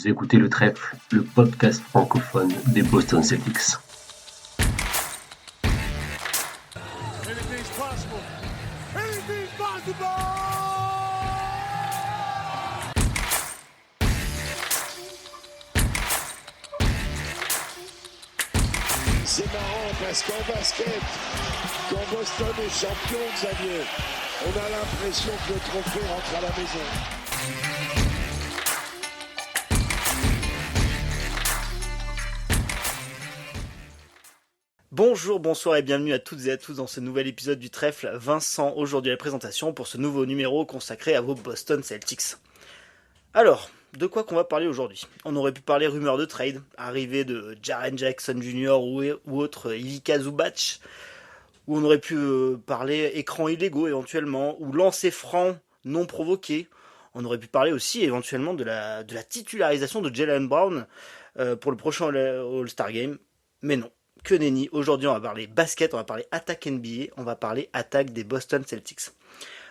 Vous écoutez Le Trèfle, le podcast francophone des Boston Celtics. Anything's possible. Anything's possible. C'est marrant parce qu'en basket, quand Boston est champion, Xavier, on a l'impression que le trophée rentre à la maison. Bonjour, bonsoir et bienvenue à toutes et à tous dans ce nouvel épisode du Trèfle. Vincent, aujourd'hui à la présentation pour ce nouveau numéro consacré à vos Boston Celtics. Alors, de quoi qu'on va parler aujourd'hui ? On aurait pu parler rumeurs de trade, arrivée de Jaren Jackson Jr. ou autre Ivica Zubac, ou on aurait pu parler écrans illégaux éventuellement, ou lancers francs non provoqués. On aurait pu parler aussi éventuellement de la titularisation de Jaylen Brown pour le prochain All-Star Game, mais non. Que nenni, aujourd'hui on va parler basket, on va parler attaque NBA, on va parler attaque des Boston Celtics.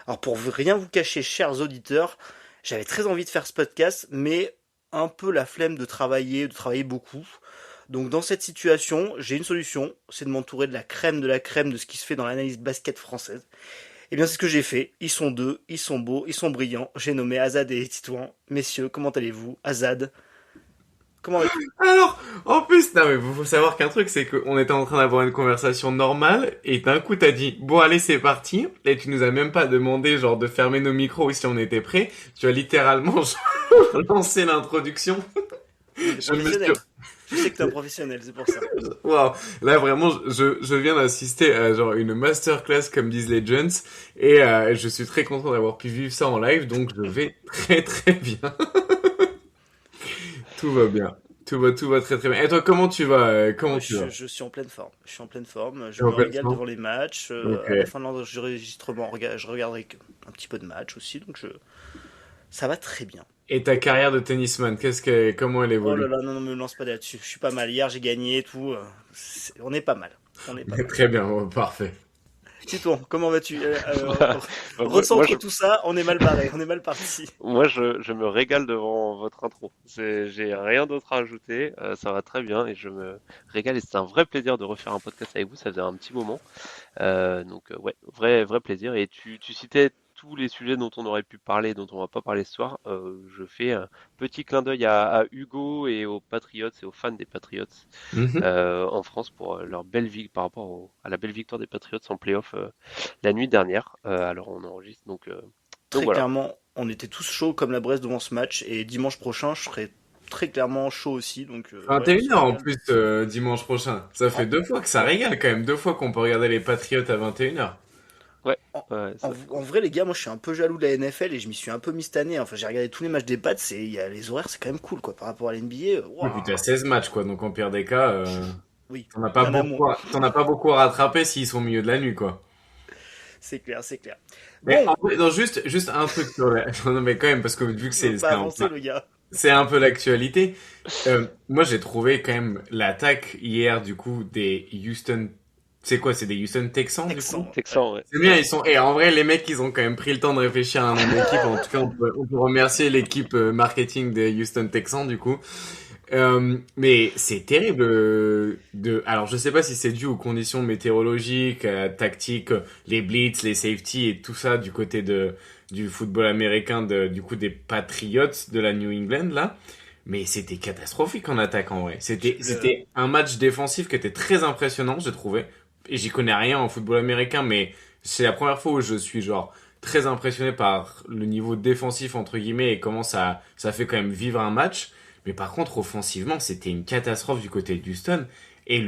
Alors pour rien vous cacher, chers auditeurs, j'avais très envie de faire ce podcast, mais un peu la flemme de travailler beaucoup. Donc dans cette situation, j'ai une solution, c'est de m'entourer de la crème de ce qui se fait dans l'analyse basket française. Et bien c'est ce que j'ai fait, ils sont deux, ils sont beaux, ils sont brillants, j'ai nommé Azad et Titouan. Messieurs, comment allez-vous ? Azad, comment vas-tu ? Alors, en plus, non mais faut savoir qu'un truc, c'est qu'on était en train d'avoir une conversation normale, et d'un coup t'as dit, bon allez c'est parti, et tu nous as même pas demandé genre de fermer nos micros si on était prêts, tu as littéralement lancé l'introduction. Je me suis... Je sais que t'es un professionnel, c'est pour ça. Waouh, là vraiment, je viens d'assister à genre une masterclass comme disent les Gents, et je suis très content d'avoir pu vivre ça en live, donc je vais très très bien. Tout va bien. Tout va très très bien. Et toi, comment tu vas Je suis en pleine forme. Je me régale devant les matchs. Ok. À la fin de l'enregistrement, je regarderai un petit peu de match aussi. Donc ça va très bien. Et ta carrière de tennisman, comment elle Oh évolue? là là, non, me lance pas là-dessus. Je suis pas mal. Hier, j'ai gagné et tout. On est pas mal. Très bien, bon, parfait. Titouan, comment vas-tu Moi, Recentre tout ça. On est mal barré. On est mal parti. je me régale devant votre intro. J'ai rien d'autre à ajouter. Ça va très bien et je me régale. Et c'est un vrai plaisir de refaire un podcast avec vous. Ça faisait un petit moment. Ouais, vrai plaisir. Et tu citais tous les sujets dont on aurait pu parler, dont on va pas parler ce soir. Je fais un petit clin d'œil à Hugo et aux Patriots et aux fans des Patriots Mhm. en France pour leur belle vie par rapport à la belle victoire des Patriots en playoff la nuit dernière. Alors on enregistre donc Très voilà. clairement, on était tous chauds comme la Bresse devant ce match. Et dimanche prochain, je serai très clairement chaud aussi. Donc, ouais, on se 21h en régale. plus dimanche prochain. Ça fait En- 2 fois que ça régale quand même. 2 fois qu'on peut regarder les Patriots à 21h. Ouais, En, ouais, en vrai, les gars, moi je suis un peu jaloux de la NFL et je m'y suis un peu mis cette année. Enfin, j'ai regardé tous les matchs des Pats et les horaires, c'est quand même cool quoi par rapport à l'NBA. Et puis t'as 16 matchs quoi, donc en pire des cas, Oui, t'en as il pas y en a moins. t'en as pas beaucoup à rattraper s'ils sont au milieu de la nuit quoi. C'est clair, c'est clair. Mais Bon, en vrai, non, juste un truc sur la... Non mais quand même, parce que vu que on va pas avancer, le gars. c'est un peu l'actualité. Moi, j'ai trouvé quand même l'attaque hier, du coup, des Houston. C'est quoi? C'est des Houston Texans, du coup? Texan. Texan, ouais. C'est bien, ils sont. Et en vrai, les mecs, ils ont quand même pris le temps de réfléchir à un nom d'équipe. En tout cas, on peut remercier l'équipe marketing des Houston Texans, du coup. Mais c'est terrible Alors, je sais pas si c'est dû aux conditions météorologiques, tactiques, les blitz, les safety et tout ça du côté du football américain, du coup des Patriots de la New England là. Mais c'était catastrophique en attaque en vrai. C'était un match défensif qui était très impressionnant, j'ai trouvé. Et j'y connais rien en football américain, mais c'est la première fois où je suis genre très impressionné par le niveau défensif entre guillemets et comment ça fait quand même vivre un match. Mais par contre, offensivement, c'était une catastrophe du côté de Houston. Et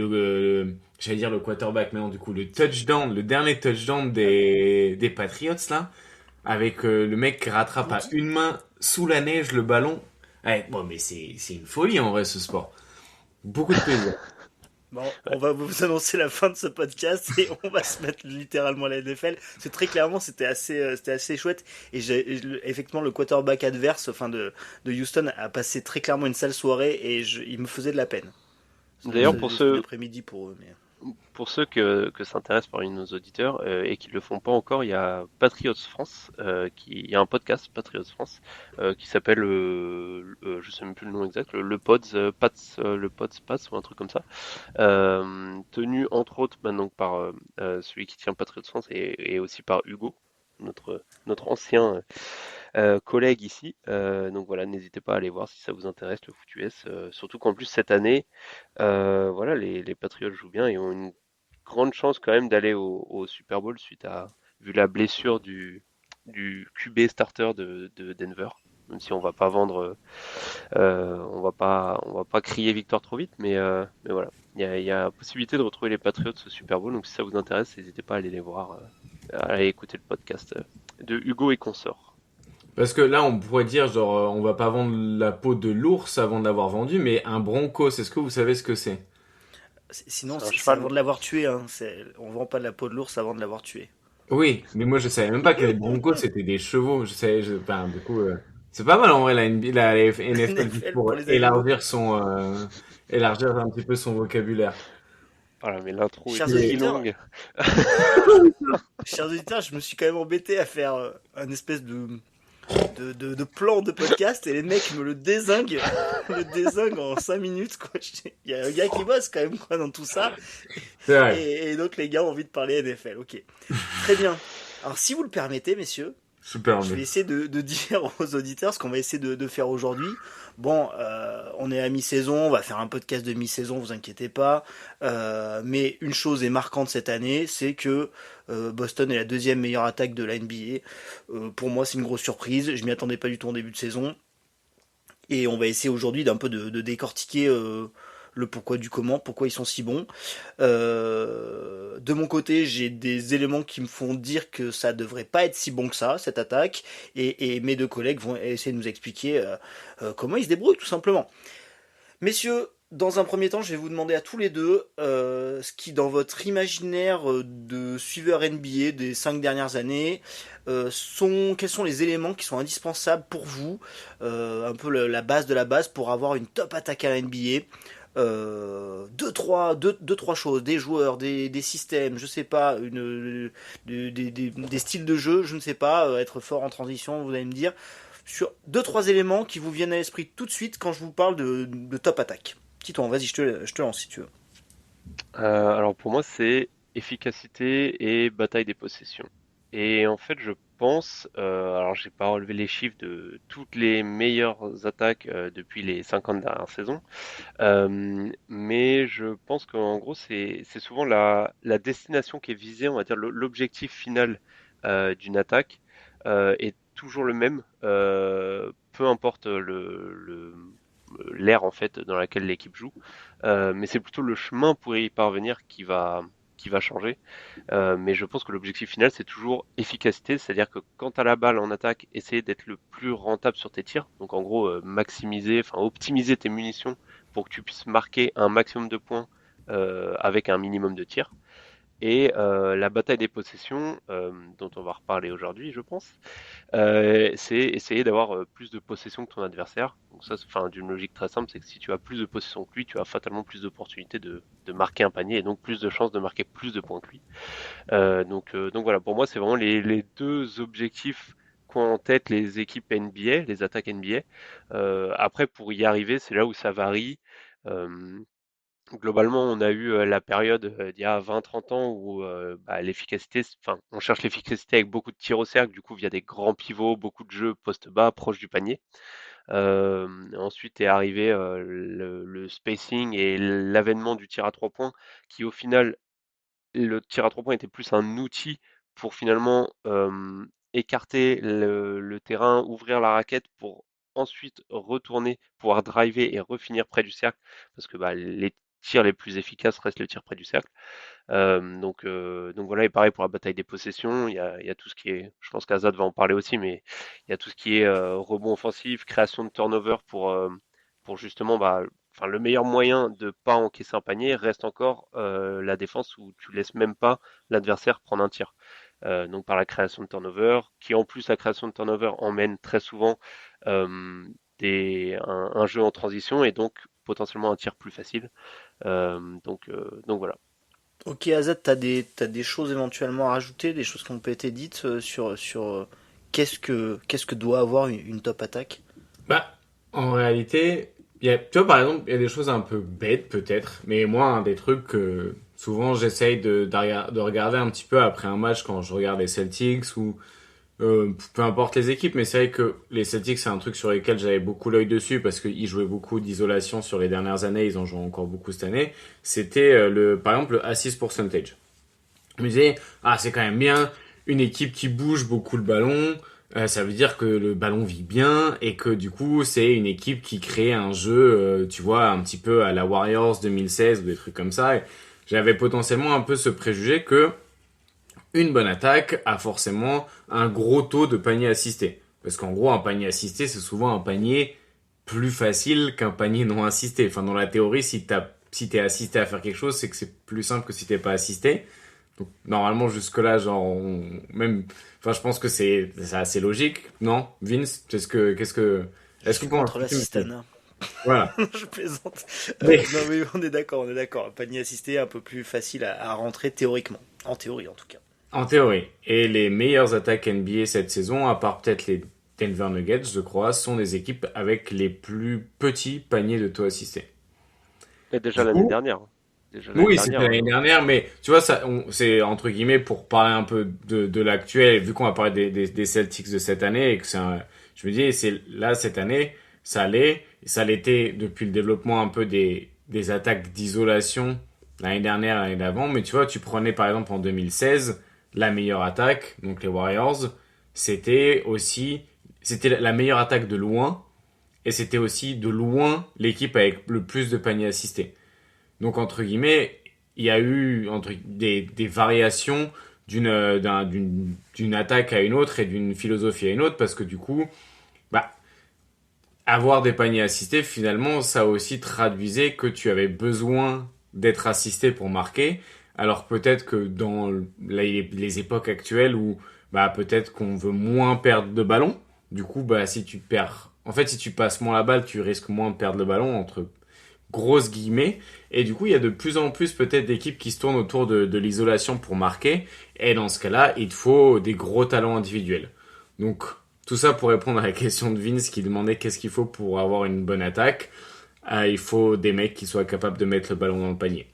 j'allais dire le quarterback, maintenant du coup, le dernier touchdown des Patriots, là, avec le mec qui rattrape à une main sous la neige le ballon. Ouais, bon, mais c'est une folie en vrai ce sport. Beaucoup de plaisir. Bon, on va vous annoncer la fin de ce podcast et on va se mettre littéralement à la NFL. C'est très clairement, c'était assez chouette. Effectivement, le quarterback adverse, enfin de Houston, a passé très clairement une sale soirée et il me faisait de la peine. D'ailleurs, Ça pour faisait ceux, l'après-midi pour eux, mais. Pour ceux que ça intéresse parmi nos auditeurs et qui le font pas encore, il y a Patriots France, il y a un podcast Patriots France qui s'appelle, je sais même plus le nom exact, le Pods Pats, le Pods Pats ou un truc comme ça, tenu entre autres maintenant par celui qui tient Patriots France et aussi par Hugo, notre ancien collègue ici. Donc voilà, n'hésitez pas à aller voir si ça vous intéresse le Foot US. Surtout qu'en plus cette année, voilà, les Patriots jouent bien et ont une grande chance quand même d'aller au Super Bowl vu la blessure du QB starter de Denver. Même si on va pas vendre, on va pas crier victoire trop vite, mais voilà, il y a possibilité de retrouver les Patriots au Super Bowl. Donc si ça vous intéresse, n'hésitez pas à aller les voir, à aller écouter le podcast de Hugo et consorts. Parce que là, on pourrait dire, genre, on va pas vendre la peau de l'ours avant de l'avoir vendu, mais un Broncos, est-ce que vous savez ce que c'est? Sinon, C'est un c'est avant cheval. de l'avoir tué. Hein. On vend pas de la peau de l'ours avant de l'avoir tué. Oui, mais moi je savais même pas que les Broncos c'était des chevaux. Enfin, du coup, c'est pas mal en vrai la NBA, la NFL juste NFL pour pour les animaux. élargir un petit peu son vocabulaire. Voilà, mais l'intro Chers était si Mais auditeurs, longue. chers auditeurs, je me suis quand même embêté à faire un espèce de plan de podcast et les mecs me le dézinguent, le dézinguent en 5 minutes. Quoi. Il y a un gars qui bosse quand même quoi, dans tout ça c'est vrai, et d'autres les gars ont envie de parler NFL. Ok, très bien. Alors si vous le permettez, messieurs, je vais superbe. essayer de dire aux auditeurs ce qu'on va essayer de faire aujourd'hui. Bon, on est à mi-saison, on va faire un podcast de mi-saison, vous inquiétez pas. Mais une chose est marquante cette année, c'est que Boston est la deuxième meilleure attaque de la NBA. Pour moi, c'est une grosse surprise. Je m'y attendais pas du tout en début de saison. Et on va essayer aujourd'hui d'un peu de décortiquer le pourquoi du comment, pourquoi ils sont si bons. De mon côté, j'ai des éléments qui me font dire que ça devrait pas être si bon que ça, cette attaque, et mes deux collègues vont essayer de nous expliquer comment ils se débrouillent, tout simplement. Messieurs, dans un premier temps, je vais vous demander à tous les deux ce qui, dans votre imaginaire de suiveur NBA des 5 dernières années, quels sont les éléments qui sont indispensables pour vous, un peu la base de la base pour avoir une top attaque à la NBA. Deux, trois choses, des joueurs, des systèmes, je sais pas, des styles de jeu, je ne sais pas, être fort en transition, vous allez me dire, sur deux, trois éléments qui vous viennent à l'esprit tout de suite quand je vous parle de top attaque. Titouan, vas-y, je te lance si tu veux. Alors pour moi, c'est efficacité et bataille des possessions. Et en fait, je pense, alors j'ai pas relevé les chiffres de toutes les meilleures attaques depuis les 50 dernières saisons, mais je pense qu'en gros, c'est souvent la destination qui est visée, on va dire l'objectif final d'une attaque est toujours le même, peu importe l'ère en fait dans laquelle l'équipe joue. Mais c'est plutôt le chemin pour y parvenir qui va changer. Mais je pense que l'objectif final, c'est toujours efficacité, c'est-à-dire que quand tu as la balle en attaque, essayer d'être le plus rentable sur tes tirs. Donc en gros, maximiser, enfin optimiser tes munitions pour que tu puisses marquer un maximum de points avec un minimum de tirs. Et la bataille des possessions, dont on va reparler aujourd'hui, je pense, c'est essayer d'avoir plus de possession que ton adversaire. Donc ça, enfin, d'une logique très simple, c'est que si tu as plus de possession que lui, tu as fatalement plus d'opportunités de marquer un panier et donc plus de chances de marquer plus de points que lui. Donc voilà, pour moi, c'est vraiment les deux objectifs qu'ont en tête les équipes NBA, les attaques NBA. Après, pour y arriver, c'est là où ça varie. Euh, Globalement, on a eu la période d'il y a 20-30 ans où bah, l'efficacité, enfin, on cherche l'efficacité avec beaucoup de tirs au cercle, du coup, via des grands pivots, beaucoup de jeux poste bas, proche du panier. Ensuite est arrivé le spacing et l'avènement du tir à 3 points, qui au final, le tir à 3 points était plus un outil pour finalement écarter le terrain, ouvrir la raquette pour ensuite retourner, pouvoir driver et refinir près du cercle, parce que bah, les tirs les plus efficaces restent le tir près du cercle. Donc voilà, et pareil pour la bataille des possessions, il y a tout ce qui est, je pense qu'Azad va en parler aussi, mais il y a tout ce qui est rebond offensif, création de turnover pour justement, bah, enfin, le meilleur moyen de pas encaisser un panier reste encore la défense où tu laisses même pas l'adversaire prendre un tir. Donc par la création de turnover, qui en plus la création de turnover emmène très souvent euh, un jeu en transition et donc potentiellement un tir plus facile. Donc voilà. Ok, Azad, t'as des choses éventuellement à rajouter, des choses qui ont pas été dites sur qu'est-ce que doit avoir une top attaque? Bah, en réalité, tu vois, par exemple, il y a des choses un peu bêtes peut-être, mais moi, un des trucs que souvent j'essaye de regarder un petit peu après un match quand je regarde les Celtics ou peu importe les équipes, mais c'est vrai que les Celtics, c'est un truc sur lequel j'avais beaucoup l'œil dessus parce qu'ils jouaient beaucoup d'isolation sur les dernières années, ils en jouent encore beaucoup cette année. C'était par exemple, le assist percentage. Je me disais, ah, c'est quand même bien, une équipe qui bouge beaucoup le ballon, ça veut dire que le ballon vit bien et que du coup, c'est une équipe qui crée un jeu, tu vois, un petit peu à la Warriors 2016 ou des trucs comme ça. Et j'avais potentiellement un peu ce préjugé que une bonne attaque a forcément un gros taux de panier assisté. Parce qu'en gros, un panier assisté, c'est souvent un panier plus facile qu'un panier non assisté. Enfin, dans la théorie, si t'es assisté à faire quelque chose, c'est que c'est plus simple que si t'es pas assisté. Donc, normalement, jusque-là, enfin, je pense que c'est assez logique, non? Vince, Je est-ce que suis vous pensez contre que c'est- l'assistana. Voilà. Je plaisante. Mais, Non mais on est d'accord, on est d'accord. Un panier assisté un peu plus facile à rentrer théoriquement. En théorie en tout cas. en théorie. Et les meilleures attaques NBA cette saison, à part peut-être les Denver Nuggets, je crois, sont des équipes avec les plus petits paniers de taux assistés. Et déjà Du l'année coup, dernière. Déjà l'année oui, c'était dernière. l'année dernière, mais tu vois, c'est entre guillemets pour parler un peu de l'actuel, vu qu'on va parler des Celtics de cette année, et que je me dis, c'est là, cette année, ça l'était depuis le développement un peu des attaques d'isolation l'année dernière, l'année d'avant, mais tu vois, tu prenais par exemple en 2016, la meilleure attaque, donc les Warriors, c'était la meilleure attaque de loin, et c'était aussi de loin l'équipe avec le plus de paniers assistés. Donc, entre guillemets, il y a eu des variations d'une attaque à une autre et d'une philosophie à une autre parce que du coup, bah, avoir des paniers assistés, finalement, ça aussi traduisait que tu avais besoin d'être assisté pour marquer. Alors peut-être que dans les époques actuelles où bah, peut-être qu'on veut moins perdre de ballon, du coup, bah, si tu passes moins la balle, tu risques moins de perdre le ballon entre grosses guillemets. Et du coup, il y a de plus en plus peut-être d'équipes qui se tournent autour de l'isolation pour marquer. Et dans ce cas-là, il te faut des gros talents individuels. Donc, tout ça pour répondre à la question de Vince qui demandait qu'est-ce qu'il faut pour avoir une bonne attaque. Il faut des mecs qui soient capables de mettre le ballon dans le panier.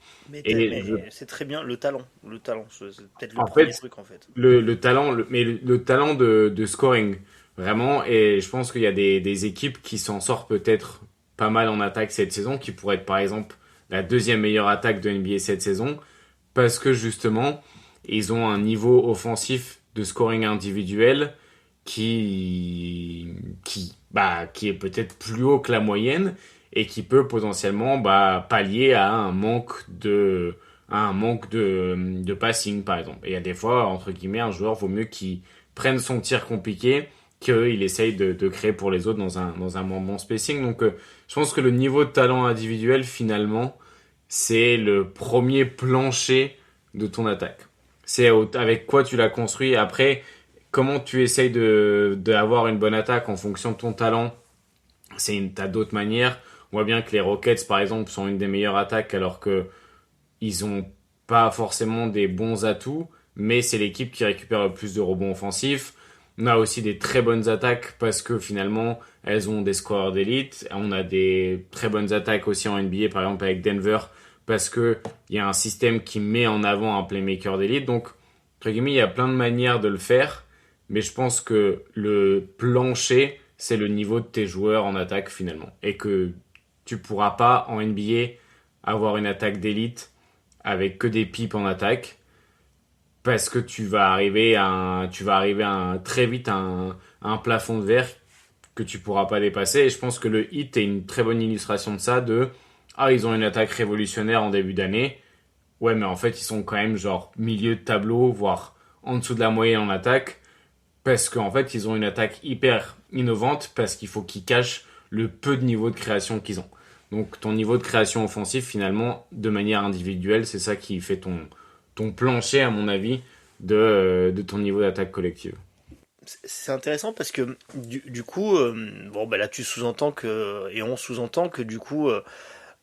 Et Mais c'est très bien le talent. Le talent, c'est peut-être le en premier fait, truc en fait. le talent, mais le talent de scoring, vraiment. Et je pense qu'il y a des équipes qui s'en sortent peut-être pas mal en attaque cette saison, qui pourraient être par exemple la deuxième meilleure attaque de NBA cette saison, parce que justement, ils ont un niveau offensif de scoring individuel qui est peut-être plus haut que la moyenne et qui peut potentiellement pallier à un manque de passing par exemple. Et il y a des fois, entre guillemets, un joueur vaut mieux qu'il prenne son tir compliqué qu'il essaye de créer pour les autres dans un bon spacing. Donc je pense que le niveau de talent individuel finalement c'est le premier plancher de ton attaque. C'est avec quoi tu l'as construit. Après, comment tu essayes d'avoir une bonne attaque en fonction de ton talent, t'as d'autres manières. On voit bien que les Rockets, par exemple, sont une des meilleures attaques alors que ils ont pas forcément des bons atouts, mais c'est l'équipe qui récupère le plus de rebonds offensifs. On a aussi des très bonnes attaques parce que finalement, elles ont des scoreurs d'élite. On a des très bonnes attaques aussi en NBA, par exemple avec Denver, parce que il y a un système qui met en avant un playmaker d'élite. Donc, entre guillemets, il y a plein de manières de le faire, mais je pense que le plancher, c'est le niveau de tes joueurs en attaque finalement. Et que tu pourras pas en NBA avoir une attaque d'élite avec que des pipes en attaque parce que très vite à un plafond de verre que tu pourras pas dépasser. Et je pense que le hit est une très bonne illustration de ça. Ils ont une attaque révolutionnaire en début d'année. Ouais, mais en fait, ils sont quand même genre milieu de tableau, voire en dessous de la moyenne en attaque. Parce qu'en fait, ils ont une attaque hyper innovante parce qu'il faut qu'ils cachent le peu de niveau de création qu'ils ont. Donc ton niveau de création offensif, finalement, de manière individuelle, c'est ça qui fait ton plancher, à mon avis, de ton niveau d'attaque collective. C'est intéressant parce que du coup, bon bah là tu sous-entends que et on sous-entend que du coup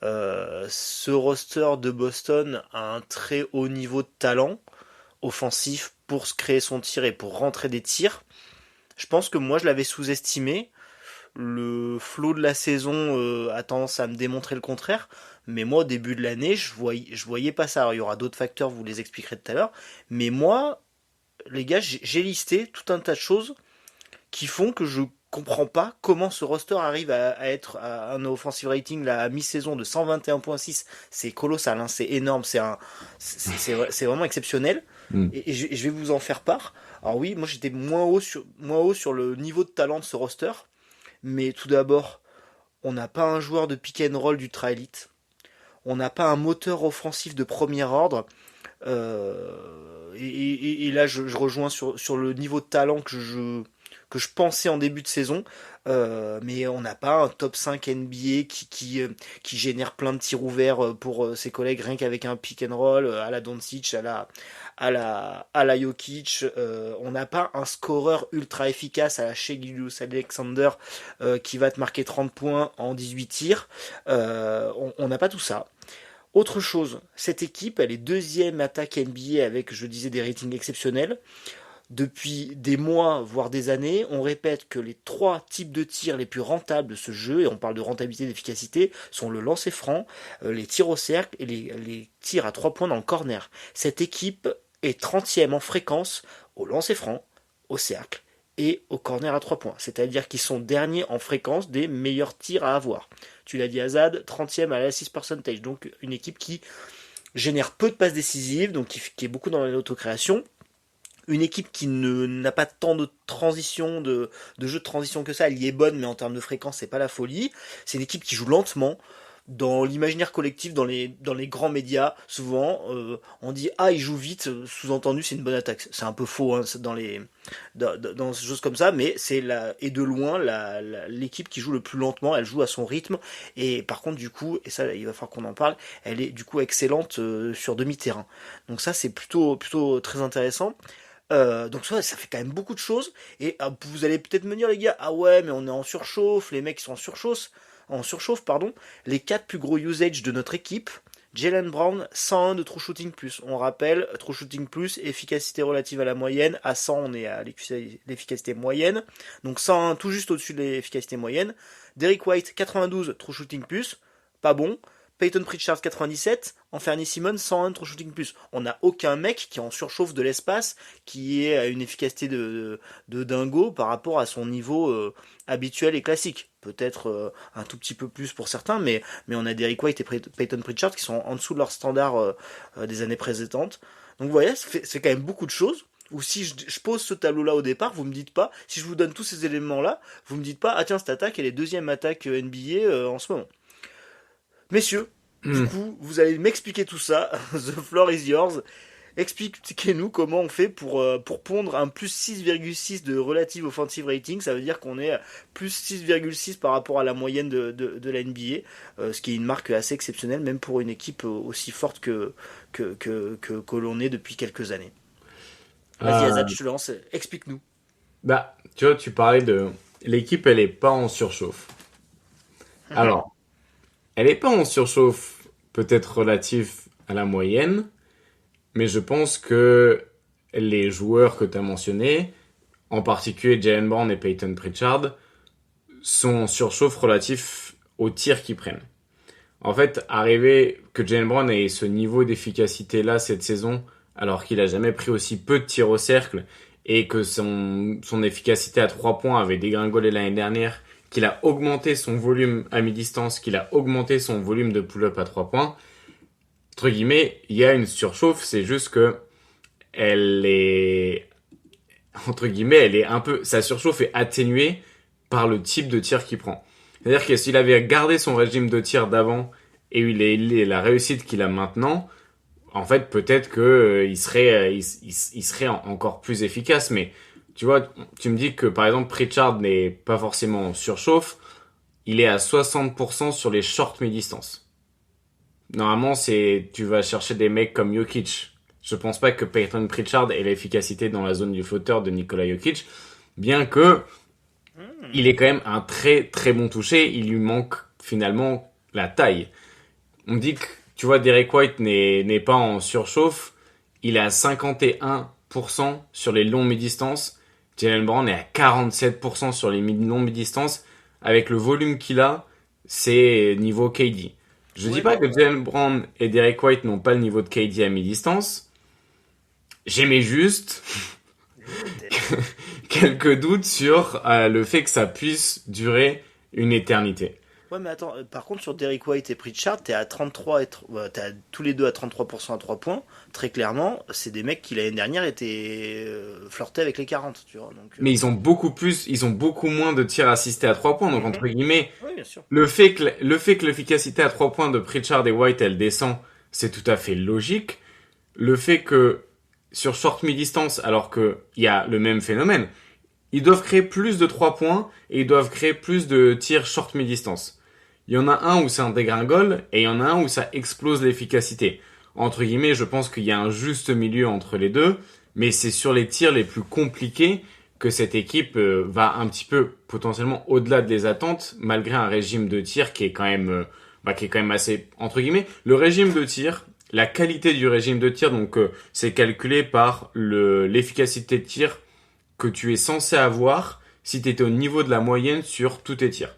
ce roster de Boston a un très haut niveau de talent offensif pour se créer son tir et pour rentrer des tirs. Je pense que moi je l'avais sous-estimé. Le flow de la saison a tendance à me démontrer le contraire. Mais moi, au début de l'année, je voyais pas ça. Alors, il y aura d'autres facteurs, vous les expliquerez tout à l'heure. Mais moi, les gars, j'ai listé tout un tas de choses qui font que je comprends pas comment ce roster arrive à être à un offensive rating là, à mi-saison de 121.6. C'est colossal, hein, c'est énorme, c'est vraiment exceptionnel. Et je vais vous en faire part. Alors oui, moi j'étais moins haut sur le niveau de talent de ce roster. Mais tout d'abord, on n'a pas un joueur de pick and roll d'ultra élite. On n'a pas un moteur offensif de premier ordre. Et là, je rejoins sur le niveau de talent que je pensais en début de saison. Mais on n'a pas un top 5 NBA qui génère plein de tirs ouverts pour ses collègues, rien qu'avec un pick and roll à la Doncic, à la Jokic. On n'a pas un scoreur ultra efficace à la Shai Gilgeous-Alexander qui va te marquer 30 points en 18 tirs. On n'a pas tout ça. Autre chose, cette équipe, elle est deuxième attaque NBA avec, je disais, des ratings exceptionnels. Depuis des mois, voire des années, on répète que les 3 types de tirs les plus rentables de ce jeu, et on parle de rentabilité et d'efficacité, sont le lancer franc, les tirs au cercle et les tirs à 3 points dans le corner. Cette équipe est 30e en fréquence au lancer franc, au cercle et au corner à 3 points. C'est-à-dire qu'ils sont derniers en fréquence des meilleurs tirs à avoir. Tu l'as dit Azad, 30e à l'assist percentage, donc une équipe qui génère peu de passes décisives, donc qui est beaucoup dans l'autocréation. Une équipe qui n'a pas tant de transition, de jeu de transition que ça, elle y est bonne, mais en termes de fréquence, c'est pas la folie. C'est une équipe qui joue lentement. Dans l'imaginaire collectif, dans les grands médias, souvent, on dit « Ah, il joue vite », sous-entendu, c'est une bonne attaque. C'est un peu faux hein, dans ces choses comme ça, mais c'est et de loin l'équipe qui joue le plus lentement, elle joue à son rythme, et par contre, du coup, et ça, il va falloir qu'on en parle, elle est du coup excellente sur demi-terrain. Donc ça, c'est plutôt très intéressant. Donc ça fait quand même beaucoup de choses, et vous allez peut-être me dire les gars, ah ouais mais on est en surchauffe, les mecs sont en surchauffe, les 4 plus gros usage de notre équipe, Jaylen Brown, 101 de true shooting plus, on rappelle, true shooting plus, efficacité relative à la moyenne, à 100 on est à l'efficacité moyenne, donc 101 tout juste au-dessus de l'efficacité moyenne, Derrick White, 92 true shooting plus, pas bon, Peyton Pritchard 97, Anthony Simons 101 true shooting plus. On n'a aucun mec qui en surchauffe de l'espace, qui est à une efficacité de dingo par rapport à son niveau habituel et classique. Peut-être un tout petit peu plus pour certains, mais on a Derrick White et Peyton Pritchard qui sont en dessous de leur standard des années précédentes. Donc vous voyez, c'est quand même beaucoup de choses. Ou si je pose ce tableau-là au départ, vous me dites pas, si je vous donne tous ces éléments-là, vous me dites pas, ah tiens, cette attaque, elle est deuxième attaque NBA en ce moment. Messieurs, du coup, vous allez m'expliquer tout ça. The floor is yours. Expliquez-nous comment on fait pour pondre un plus 6,6 de relative offensive rating. Ça veut dire qu'on est à plus 6,6 par rapport à la moyenne de la NBA, ce qui est une marque assez exceptionnelle, même pour une équipe aussi forte que l'on est depuis quelques années. Vas-y Azad, je te lance. Explique-nous. Bah, tu vois, tu parlais de l'équipe, elle est pas en surchauffe. Alors, elle est pas en surchauffe peut-être relative à la moyenne, mais je pense que les joueurs que tu as mentionnés, en particulier Jaylen Brown et Peyton Pritchard, sont en surchauffe relatif aux tirs qu'ils prennent. En fait, arriver que Jaylen Brown ait ce niveau d'efficacité-là cette saison, alors qu'il a jamais pris aussi peu de tirs au cercle, et que son efficacité à 3 points avait dégringolé l'année dernière, qu'il a augmenté son volume à mi-distance, qu'il a augmenté son volume de pull-up à 3 points, entre guillemets, il y a une surchauffe, c'est juste que elle est, entre guillemets, elle est un peu, sa surchauffe est atténuée par le type de tir qu'il prend. C'est-à-dire que s'il avait gardé son régime de tir d'avant et la réussite qu'il a maintenant, en fait, peut-être que il serait encore plus efficace, mais tu vois, tu me dis que par exemple Pritchard n'est pas forcément en surchauffe, il est à 60% sur les short mi-distance. Normalement, tu vas chercher des mecs comme Jokic. Je pense pas que Peyton Pritchard ait l'efficacité dans la zone du flotteur de Nikola Jokic, bien que il est quand même un très très bon toucher, il lui manque finalement la taille. on dit que, tu vois, Derek White n'est pas en surchauffe. Il est à 51% sur les longues mi-distances. Jaylen Brown est à 47% sur les longues mi-distances. Avec le volume qu'il a, c'est niveau KD. Je dis pas que Jaylen Brown et Derek White n'ont pas le niveau de KD à mi-distance. J'aimais juste quelques doutes sur le fait que ça puisse durer une éternité. Ouais, mais attends, par contre, sur Derrick White et Pritchard, t'es à 33 t'es tous les deux à 33% à 3 points. Très clairement, c'est des mecs qui l'année dernière étaient flirtés avec les 40, tu vois. Donc, Mais ils ont beaucoup moins de tirs assistés à 3 points. Donc, entre guillemets, oui, bien sûr. le fait que l'efficacité à 3 points de Pritchard et White, elle descend, c'est tout à fait logique. Le fait que sur short mi-distance, alors qu'il y a le même phénomène, ils doivent créer plus de 3 points et ils doivent créer plus de tirs short mi-distance. Il y en a un où c'est un dégringole et il y en a un où ça explose l'efficacité. Entre guillemets, je pense qu'il y a un juste milieu entre les deux, mais c'est sur les tirs les plus compliqués que cette équipe va un petit peu potentiellement au-delà des attentes, malgré un régime de tir qui est quand même assez, entre guillemets, le régime de tir, la qualité du régime de tir, donc c'est calculé par l'efficacité de tir que tu es censé avoir si tu étais au niveau de la moyenne sur tous tes tirs.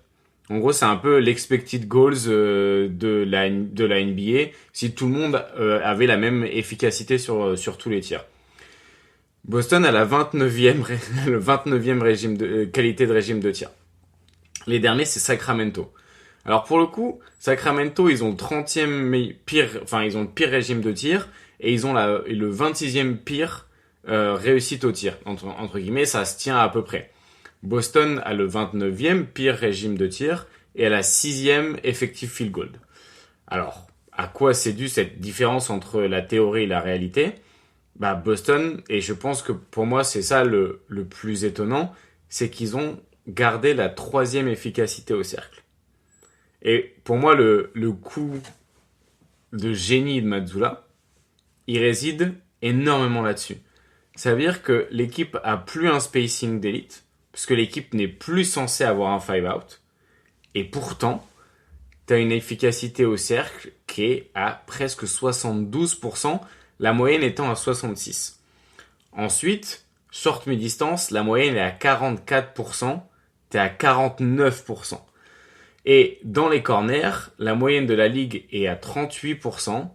En gros, c'est un peu l'expected goals de la NBA si tout le monde avait la même efficacité sur tous les tirs. Boston a le 29e régime de qualité de régime de tir. Les derniers, c'est Sacramento. Alors pour le coup, Sacramento, ils ont le 30e ils ont le pire régime de tir et ils ont le 26e pire réussite au tir. Entre guillemets, ça se tient à peu près. Boston a le 29e pire régime de tir et a la 6e effective field goal. Alors, à quoi c'est dû cette différence entre la théorie et la réalité ? Boston, et je pense que pour moi c'est ça le plus étonnant, c'est qu'ils ont gardé la 3e efficacité au cercle. Et pour moi, le coup de génie de Mazzulla, il réside énormément là-dessus. Ça veut dire que l'équipe a plus un spacing d'élite, parce que l'équipe n'est plus censée avoir un 5-out. Et pourtant, tu as une efficacité au cercle qui est à presque 72%, la moyenne étant à 66%. Ensuite, short mi-distance, la moyenne est à 44%, tu es à 49%. Et dans les corners, la moyenne de la ligue est à 38%,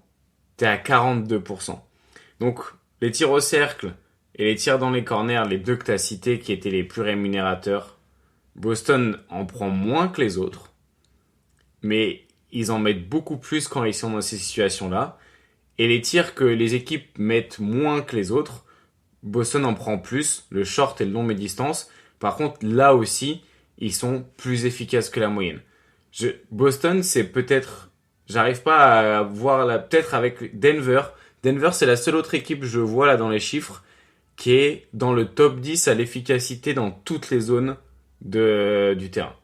tu es à 42%. Donc, les tirs au cercle et les tirs dans les corners, les deux que tu as cités qui étaient les plus rémunérateurs, Boston en prend moins que les autres, mais ils en mettent beaucoup plus quand ils sont dans ces situations-là. Et les tirs que les équipes mettent moins que les autres, Boston en prend plus, le short et le long mi-distance. Par contre, là aussi, ils sont plus efficaces que la moyenne. Boston, c'est peut-être... J'arrive pas à voir peut-être avec Denver. Denver, c'est la seule autre équipe, je vois là dans les chiffres, qui est dans le top 10 à l'efficacité dans toutes les zones du terrain.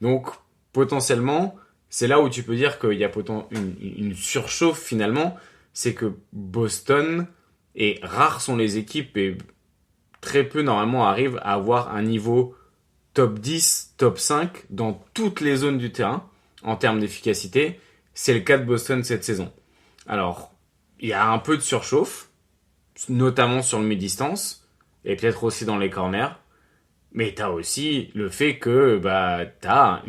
Donc, potentiellement, c'est là où tu peux dire qu'il y a une surchauffe finalement. C'est que Boston, et rares sont les équipes, et très peu normalement arrivent à avoir un niveau top 10, top 5 dans toutes les zones du terrain en termes d'efficacité. C'est le cas de Boston cette saison. Alors, il y a un peu de surchauffe, notamment sur le mi-distance, et peut-être aussi dans les corners. Mais t'as aussi le fait que t'as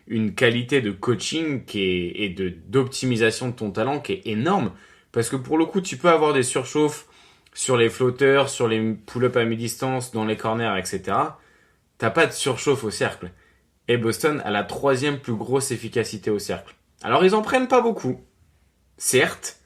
une qualité de coaching et d'optimisation de ton talent qui est énorme. Parce que pour le coup, tu peux avoir des surchauffes sur les flotteurs, sur les pull-ups à mi-distance, dans les corners, etc. T'as pas de surchauffe au cercle. Et Boston a la 3e plus grosse efficacité au cercle. Alors ils en prennent pas beaucoup, certes,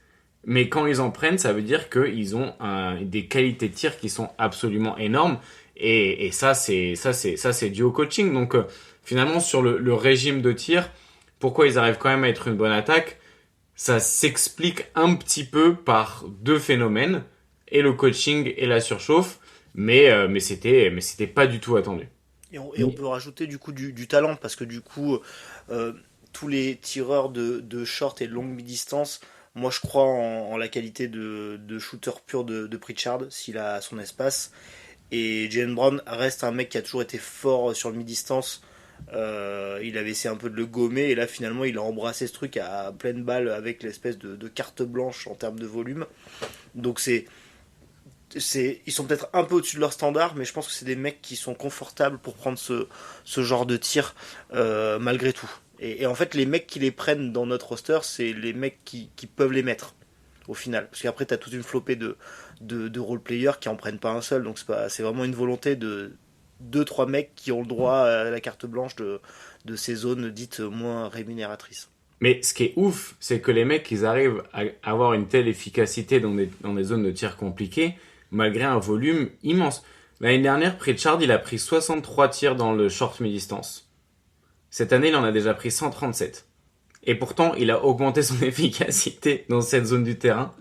mais quand ils en prennent, ça veut dire qu'ils ont des qualités de tir qui sont absolument énormes. Et ça c'est dû au coaching. Donc finalement sur le régime de tir, pourquoi ils arrivent quand même à être une bonne attaque, ça s'explique un petit peu par deux phénomènes, et le coaching et la surchauffe, mais c'était pas du tout attendu. Et on peut rajouter du coup du talent, parce que du coup tous les tireurs de short et de longue mi-distance, moi je crois en la qualité de shooter pur de Pritchard s'il a son espace. Et Jaylen Brown reste un mec qui a toujours été fort sur le mi-distance, Il avait essayé un peu de le gommer et là finalement il a embrassé ce truc à pleine balle avec l'espèce de carte blanche en termes de volume. Donc ils sont peut-être un peu au-dessus de leur standard, mais je pense que c'est des mecs qui sont confortables pour prendre ce genre de tir malgré tout. Et en fait, les mecs qui les prennent dans notre roster, c'est les mecs qui peuvent les mettre au final. Parce qu'après, t'as toute une flopée de role-players qui en prennent pas un seul. Donc c'est vraiment une volonté de 2-3 mecs qui ont le droit à la carte blanche de ces zones dites moins rémunératrices. Mais ce qui est ouf, c'est que les mecs, ils arrivent à avoir une telle efficacité dans des zones de tir compliquées, malgré un volume immense. L'année dernière, Pritchard, il a pris 63 tirs dans le short mi-distance. Cette année, il en a déjà pris 137. Et pourtant, il a augmenté son efficacité dans cette zone du terrain.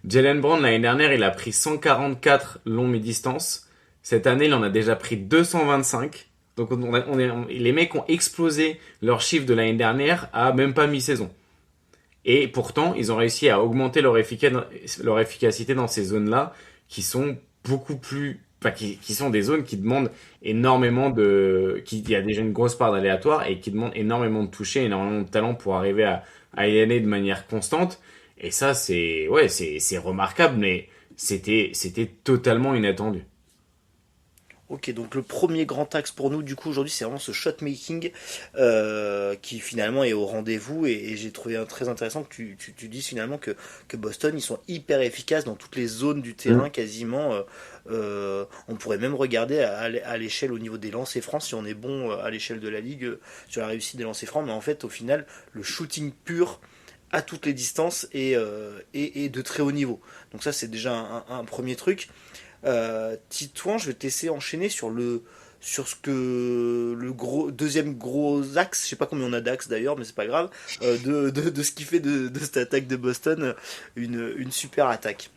Jalen Brown, l'année dernière, il a pris 144 longs mi-distance. Cette année, il en a déjà pris 225. Donc les mecs ont explosé leur chiffre de l'année dernière à même pas mi-saison. Et pourtant, ils ont réussi à augmenter leur efficacité dans ces zones-là, qui sont beaucoup plus... Enfin, qui sont des zones qui demandent énormément il y a déjà une grosse part d'aléatoire et qui demandent énormément de toucher, énormément de talent pour arriver à y aller de manière constante. Et ça, c'est remarquable, mais c'était totalement inattendu. Ok, donc le premier grand axe pour nous, du coup, aujourd'hui, c'est vraiment ce shot-making qui finalement est au rendez-vous. Et j'ai trouvé très intéressant que tu dises finalement que Boston, ils sont hyper efficaces dans toutes les zones du terrain, quasiment. On pourrait même regarder à l'échelle au niveau des lancers francs, si on est bon à l'échelle de la ligue sur la réussite des lancers francs. Mais en fait, au final, le shooting pur à toutes les distances et de très haut niveau. Donc ça, c'est déjà un premier truc. Titouan, je vais te laisser enchaîner sur ce que le deuxième gros axe, je sais pas combien on a d'axes d'ailleurs, mais c'est pas grave, de ce qui fait de cette attaque de Boston une super attaque.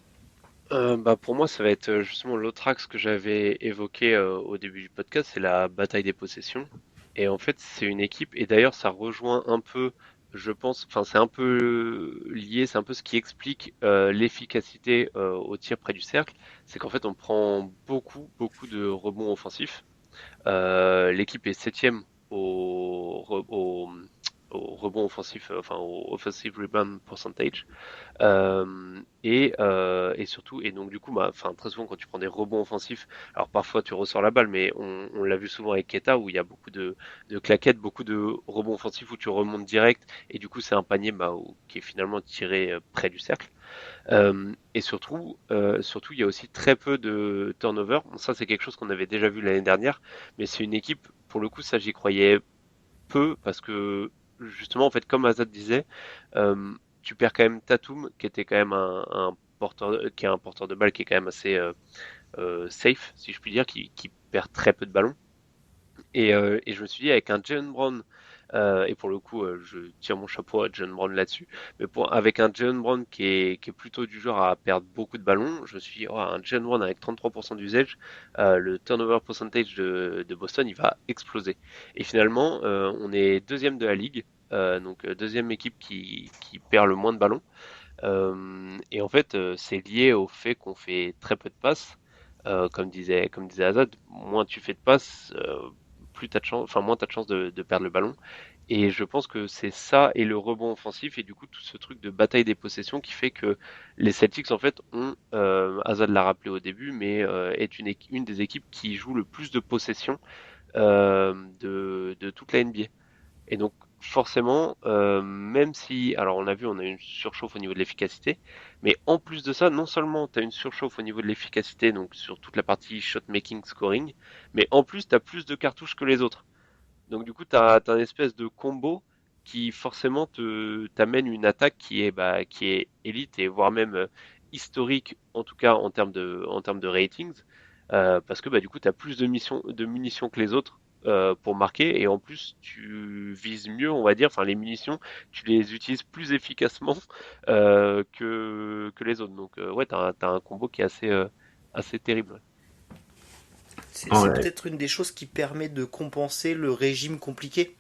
Pour moi, ça va être justement l'autre axe que j'avais évoqué au début du podcast, c'est la bataille des possessions. Et en fait, c'est une équipe, et d'ailleurs, ça rejoint un peu, je pense, enfin, c'est un peu lié, c'est un peu ce qui explique l'efficacité au tir près du cercle. C'est qu'en fait, on prend beaucoup de rebonds offensifs. L'équipe est septième au rebond offensif, enfin au offensive rebound percentage. Et surtout, et donc du coup, enfin très souvent quand tu prends des rebonds offensifs, alors parfois tu ressors la balle, mais on l'a vu souvent avec Keta où il y a beaucoup de claquettes, beaucoup de rebonds offensifs où tu remontes direct, et du coup c'est un panier qui est finalement tiré près du cercle. Et surtout, il y a aussi très peu de turnover. Bon, ça c'est quelque chose qu'on avait déjà vu l'année dernière, mais c'est une équipe, pour le coup, ça j'y croyais peu parce que justement, en fait, comme Azad disait, tu perds quand même Tatum, qui était quand même un porteur, qui est un porteur de balle qui est quand même assez safe, si je puis dire, qui perd très peu de ballons. Et je me suis dit, avec un Jalen Brown, et pour le coup, je tire mon chapeau à Jalen Brown là-dessus, mais avec un Jalen Brown qui est plutôt du genre à perdre beaucoup de ballons, je me suis dit, oh, un Jalen Brown avec 33% d'usage, le turnover percentage de Boston, il va exploser. Et finalement, on est deuxième de la ligue, donc deuxième équipe qui perd le moins de ballons. Et en fait, c'est lié au fait qu'on fait très peu de passes. Comme disait Azad, moins tu fais de passes, plus t'as de chance, enfin moins t'as de chances de perdre le ballon. Et je pense que c'est ça et le rebond offensif et du coup tout ce truc de bataille des possessions qui fait que les Celtics en fait ont, Azad l'a rappelé au début, mais est une des équipes qui joue le plus de possessions de toute la NBA. Et donc forcément, même si, alors on a vu, on a une surchauffe au niveau de l'efficacité, mais en plus de ça, non seulement tu as une surchauffe au niveau de l'efficacité, donc sur toute la partie shot making, scoring, mais en plus tu as plus de cartouches que les autres. Donc du coup, tu as un espèce de combo qui forcément t'amène une attaque qui est élite et voire même historique, en tout cas en termes de ratings, parce que du coup, tu as plus de munitions que les autres pour marquer, et en plus, tu vises mieux, on va dire, enfin les munitions, tu les utilises plus efficacement que les autres. Donc ouais, t'as un combo qui est assez terrible. C'est Ah c'est ouais. peut-être une des choses qui permet de compenser le régime compliqué.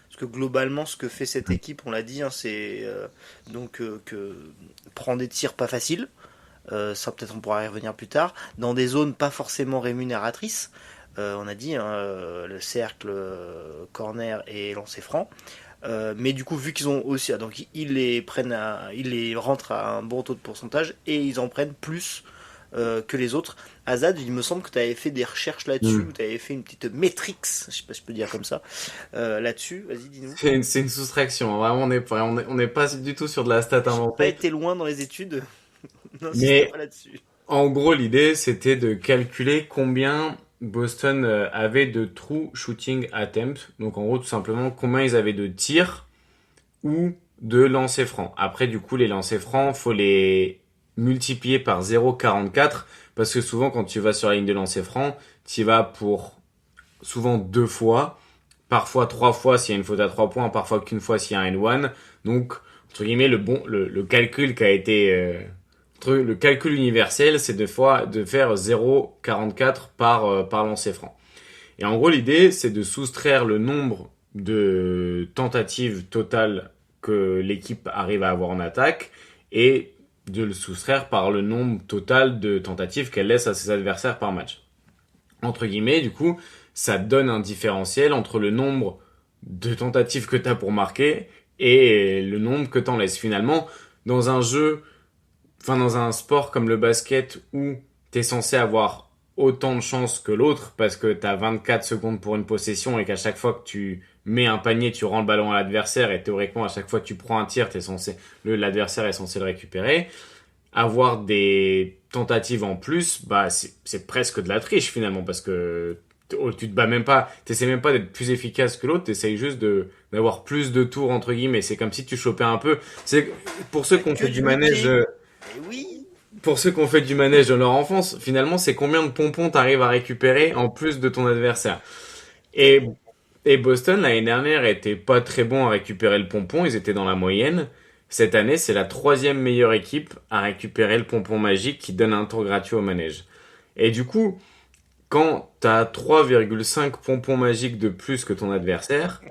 Parce que globalement, ce que fait cette équipe, on l'a dit, hein, c'est que prend des tirs pas faciles. Ça peut-être on pourra y revenir plus tard. Dans des zones pas forcément rémunératrices. on a dit, hein, le cercle, corner et lancer franc. Mais du coup, vu qu'ils ont aussi, donc ils les rentrent à un bon taux de pourcentage et ils en prennent plus que les autres. Azad, il me semble que tu avais fait des recherches là-dessus, ou tu avais fait une petite matrix, je sais pas si je peux dire comme ça, là-dessus. Vas-y, dis-nous. C'est une soustraction. Vraiment, on n'est pas du tout sur de la stat J'ai pas inventée. été loin dans les études. Non, Mais- c'était pas là-dessus. En gros, l'idée, c'était de calculer combien Boston avait de true shooting attempts. Donc, en gros, tout simplement, combien ils avaient de tirs ou de lancers francs. Après, du coup, les lancers francs, faut les multiplier par 0,44 parce que souvent, quand tu vas sur la ligne de lancers francs, tu y vas pour souvent 2 fois, parfois 3 fois s'il y a une faute à 3 points, parfois qu'une fois s'il y a un N1. Donc, entre guillemets, le calcul qui a été... le calcul universel, c'est de faire 0,44 par lancer franc. Et en gros, l'idée, c'est de soustraire le nombre de tentatives totales que l'équipe arrive à avoir en attaque et de le soustraire par le nombre total de tentatives qu'elle laisse à ses adversaires par match. Entre guillemets, du coup, ça donne un différentiel entre le nombre de tentatives que tu as pour marquer et le nombre que tu en laisses. Finalement, dans un jeu, dans un sport comme le basket où tu es censé avoir autant de chances que l'autre parce que tu as 24 secondes pour une possession et qu'à chaque fois que tu mets un panier, tu rends le ballon à l'adversaire et théoriquement à chaque fois que tu prends un tir, l'adversaire est censé le récupérer. Avoir des tentatives en plus, c'est presque de la triche finalement parce que tu te bats même pas, t'essaies même pas d'être plus efficace que l'autre, t'essayes juste d'avoir plus de tours entre guillemets. C'est comme si tu chopais un peu. C'est pour ceux qui ont fait du manège. Oui. Pour ceux qui ont fait du manège dans leur enfance, finalement, c'est combien de pompons t'arrives à récupérer en plus de ton adversaire. Et Boston, l'année dernière, était pas très bon à récupérer le pompon. Ils étaient dans la moyenne. Cette année, c'est la 3e meilleure équipe à récupérer le pompon magique qui donne un tour gratuit au manège. Et du coup, quand t'as 3,5 pompons magiques de plus que ton adversaire,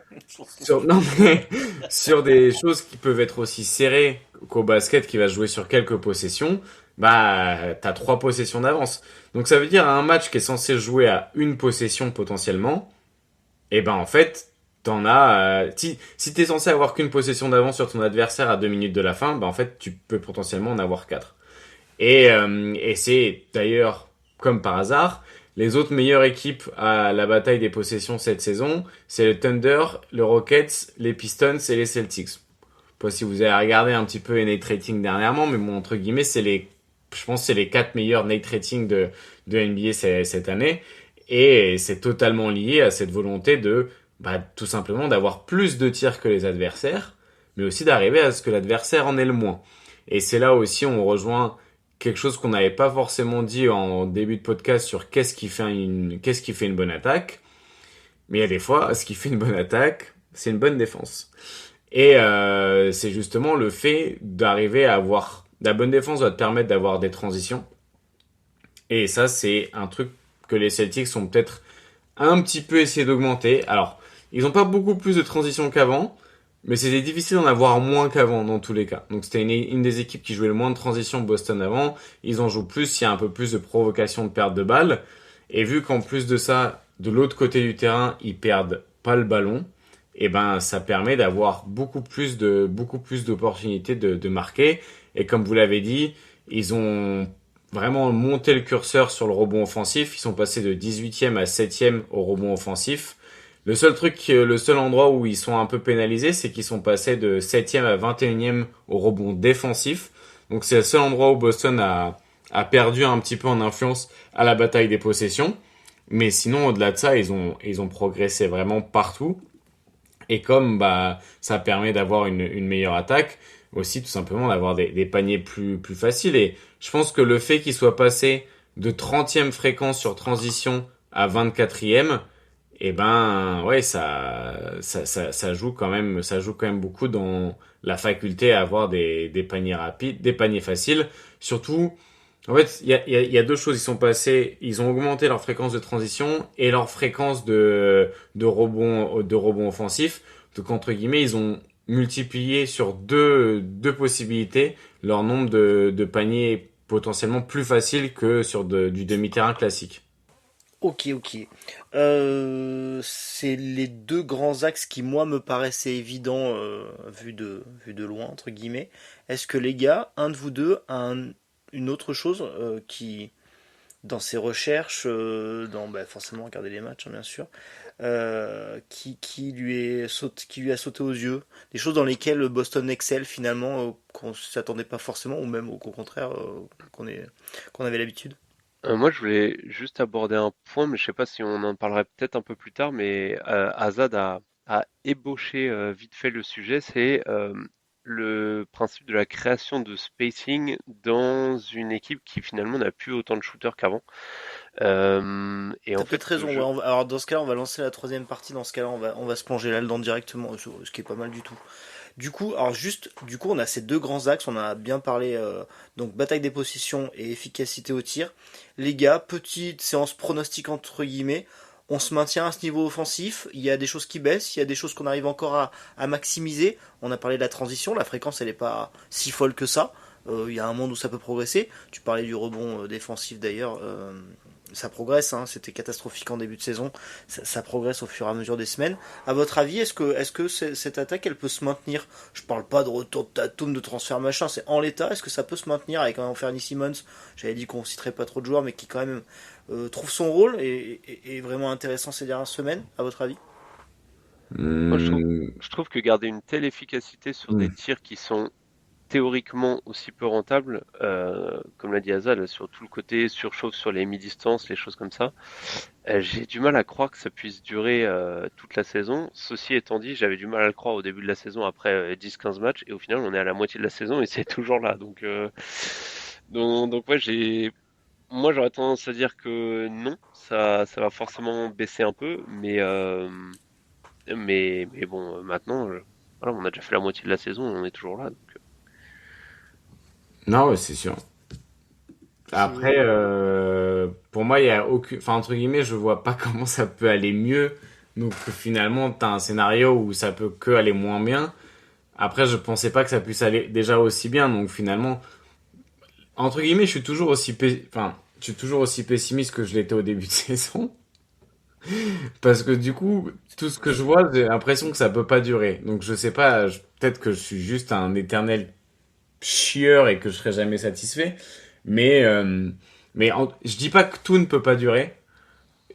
sur des choses qui peuvent être aussi serrées qu'au basket qui va se jouer sur quelques possessions, t'as 3 possessions d'avance. Donc ça veut dire à un match qui est censé jouer à une possession potentiellement, en fait, t'en as, si t'es censé avoir qu'une possession d'avance sur ton adversaire à 2 minutes de la fin, en fait, tu peux potentiellement en avoir 4. Et c'est d'ailleurs, comme par hasard, les autres meilleures équipes à la bataille des possessions cette saison, c'est le Thunder, le Rockets, les Pistons et les Celtics. Je sais pas si vous avez regardé un petit peu les net rating dernièrement, mais bon, entre guillemets, je pense que c'est les 4 meilleurs net rating de NBA cette année. Et c'est totalement lié à cette volonté de, tout simplement d'avoir plus de tirs que les adversaires, mais aussi d'arriver à ce que l'adversaire en ait le moins. Et c'est là aussi on rejoint quelque chose qu'on n'avait pas forcément dit en début de podcast sur qu'est-ce qui fait une bonne attaque. Mais il y a des fois, ce qui fait une bonne attaque, c'est une bonne défense. Et c'est justement le fait d'arriver à avoir... La bonne défense va te permettre d'avoir des transitions. Et ça, c'est un truc que les Celtics ont peut-être un petit peu essayé d'augmenter. Alors, ils n'ont pas beaucoup plus de transitions qu'avant, mais c'était difficile d'en avoir moins qu'avant dans tous les cas. Donc c'était une des équipes qui jouait le moins de transitions, Boston, avant. Ils en jouent plus, il y a un peu plus de provocation de perte de balle. Et vu qu'en plus de ça, de l'autre côté du terrain, ils perdent pas le ballon, ça permet d'avoir beaucoup plus d'opportunités de marquer. Et comme vous l'avez dit, ils ont vraiment monté le curseur sur le rebond offensif. Ils sont passés de 18e à 7e au rebond offensif. Le seul endroit où ils sont un peu pénalisés, c'est qu'ils sont passés de 7e à 21e au rebond défensif. Donc c'est le seul endroit où Boston a perdu un petit peu en influence à la bataille des possessions. Mais sinon, au-delà de ça, ils ont progressé vraiment partout. Et comme ça permet d'avoir une meilleure attaque, aussi tout simplement d'avoir des paniers plus faciles. Et je pense que le fait qu'ils soient passés de 30e fréquence sur transition à 24e, ça joue quand même beaucoup dans la faculté à avoir des paniers rapides, des paniers faciles. Surtout, en fait, il y a 2 choses. Ils ont augmenté leur fréquence de transition et leur fréquence de rebond offensif. Donc, entre guillemets, ils ont multiplié sur deux possibilités leur nombre de paniers potentiellement plus faciles que sur du demi-terrain classique. Ok, ok. C'est les deux grands axes qui, moi, me paraissaient évidents vu de loin, entre guillemets. Est-ce que les gars, un de vous deux a une autre chose qui, dans ses recherches, forcément regarder les matchs, hein, bien sûr, qui lui a sauté aux yeux, des choses dans lesquelles Boston excelle finalement, qu'on s'attendait pas forcément, ou même au contraire, qu'on avait l'habitude. Moi, je voulais juste aborder un point, mais je sais pas si on en parlerait peut-être un peu plus tard, mais Azad a ébauché vite fait le sujet, c'est le principe de la création de spacing dans une équipe qui finalement n'a plus autant de shooters qu'avant. Et T'as en fait, peut-être ce raison, ouais. jeu, Alors dans ce cas-là, on va lancer la troisième partie. Dans ce cas-là, on va se plonger là-dedans directement, ce qui est pas mal du tout. Du coup, du coup, on a ces deux grands axes. On a bien parlé, donc bataille des possessions et efficacité au tir. Les gars, petite séance pronostique entre guillemets. On se maintient à ce niveau offensif. Il y a des choses qui baissent, il y a des choses qu'on arrive encore à maximiser. On a parlé de la transition, la fréquence elle est pas si folle que ça. Il y a un monde où ça peut progresser. Tu parlais du rebond défensif d'ailleurs. Ça progresse, hein, c'était catastrophique en début de saison, ça progresse au fur et à mesure des semaines. À votre avis, est-ce que cette attaque, elle peut se maintenir? Je parle pas de retour de Tatum, de transfert machin, c'est en l'état, est-ce que ça peut se maintenir avec un Anthony Simmons, j'avais dit qu'on citerait pas trop de joueurs, mais qui quand même trouve son rôle et est vraiment intéressant ces dernières semaines, à votre avis? moi, Hmm, je trouve que garder une telle efficacité sur hmm. des tirs qui sont théoriquement aussi peu rentable, comme l'a dit Azal, sur tout le côté surchauffe sur les mi-distances, les choses comme ça. J'ai du mal à croire que ça puisse durer toute la saison. Ceci étant dit, j'avais du mal à le croire au début de la saison après 10-15 matchs, et au final, on est à la moitié de la saison et c'est toujours là. Donc ouais, moi j'aurais tendance à dire que non, ça va forcément baisser un peu, mais bon, maintenant, voilà, on a déjà fait la moitié de la saison, on est toujours là. Non, ouais, c'est sûr. Après, C'est pour moi, il y a aucune, enfin, entre guillemets, je vois pas comment ça peut aller mieux. Donc, finalement, t'as un scénario où ça peut que aller moins bien. Après, je pensais pas que ça puisse aller déjà aussi bien. Donc, finalement, entre guillemets, je suis toujours aussi pessimiste que je l'étais au début de saison. Parce que du coup, tout ce que je vois, j'ai l'impression que ça peut pas durer. Donc, je sais pas, peut-être que je suis juste un éternel chieur et que je serai jamais satisfait. Mais, je dis pas que tout ne peut pas durer.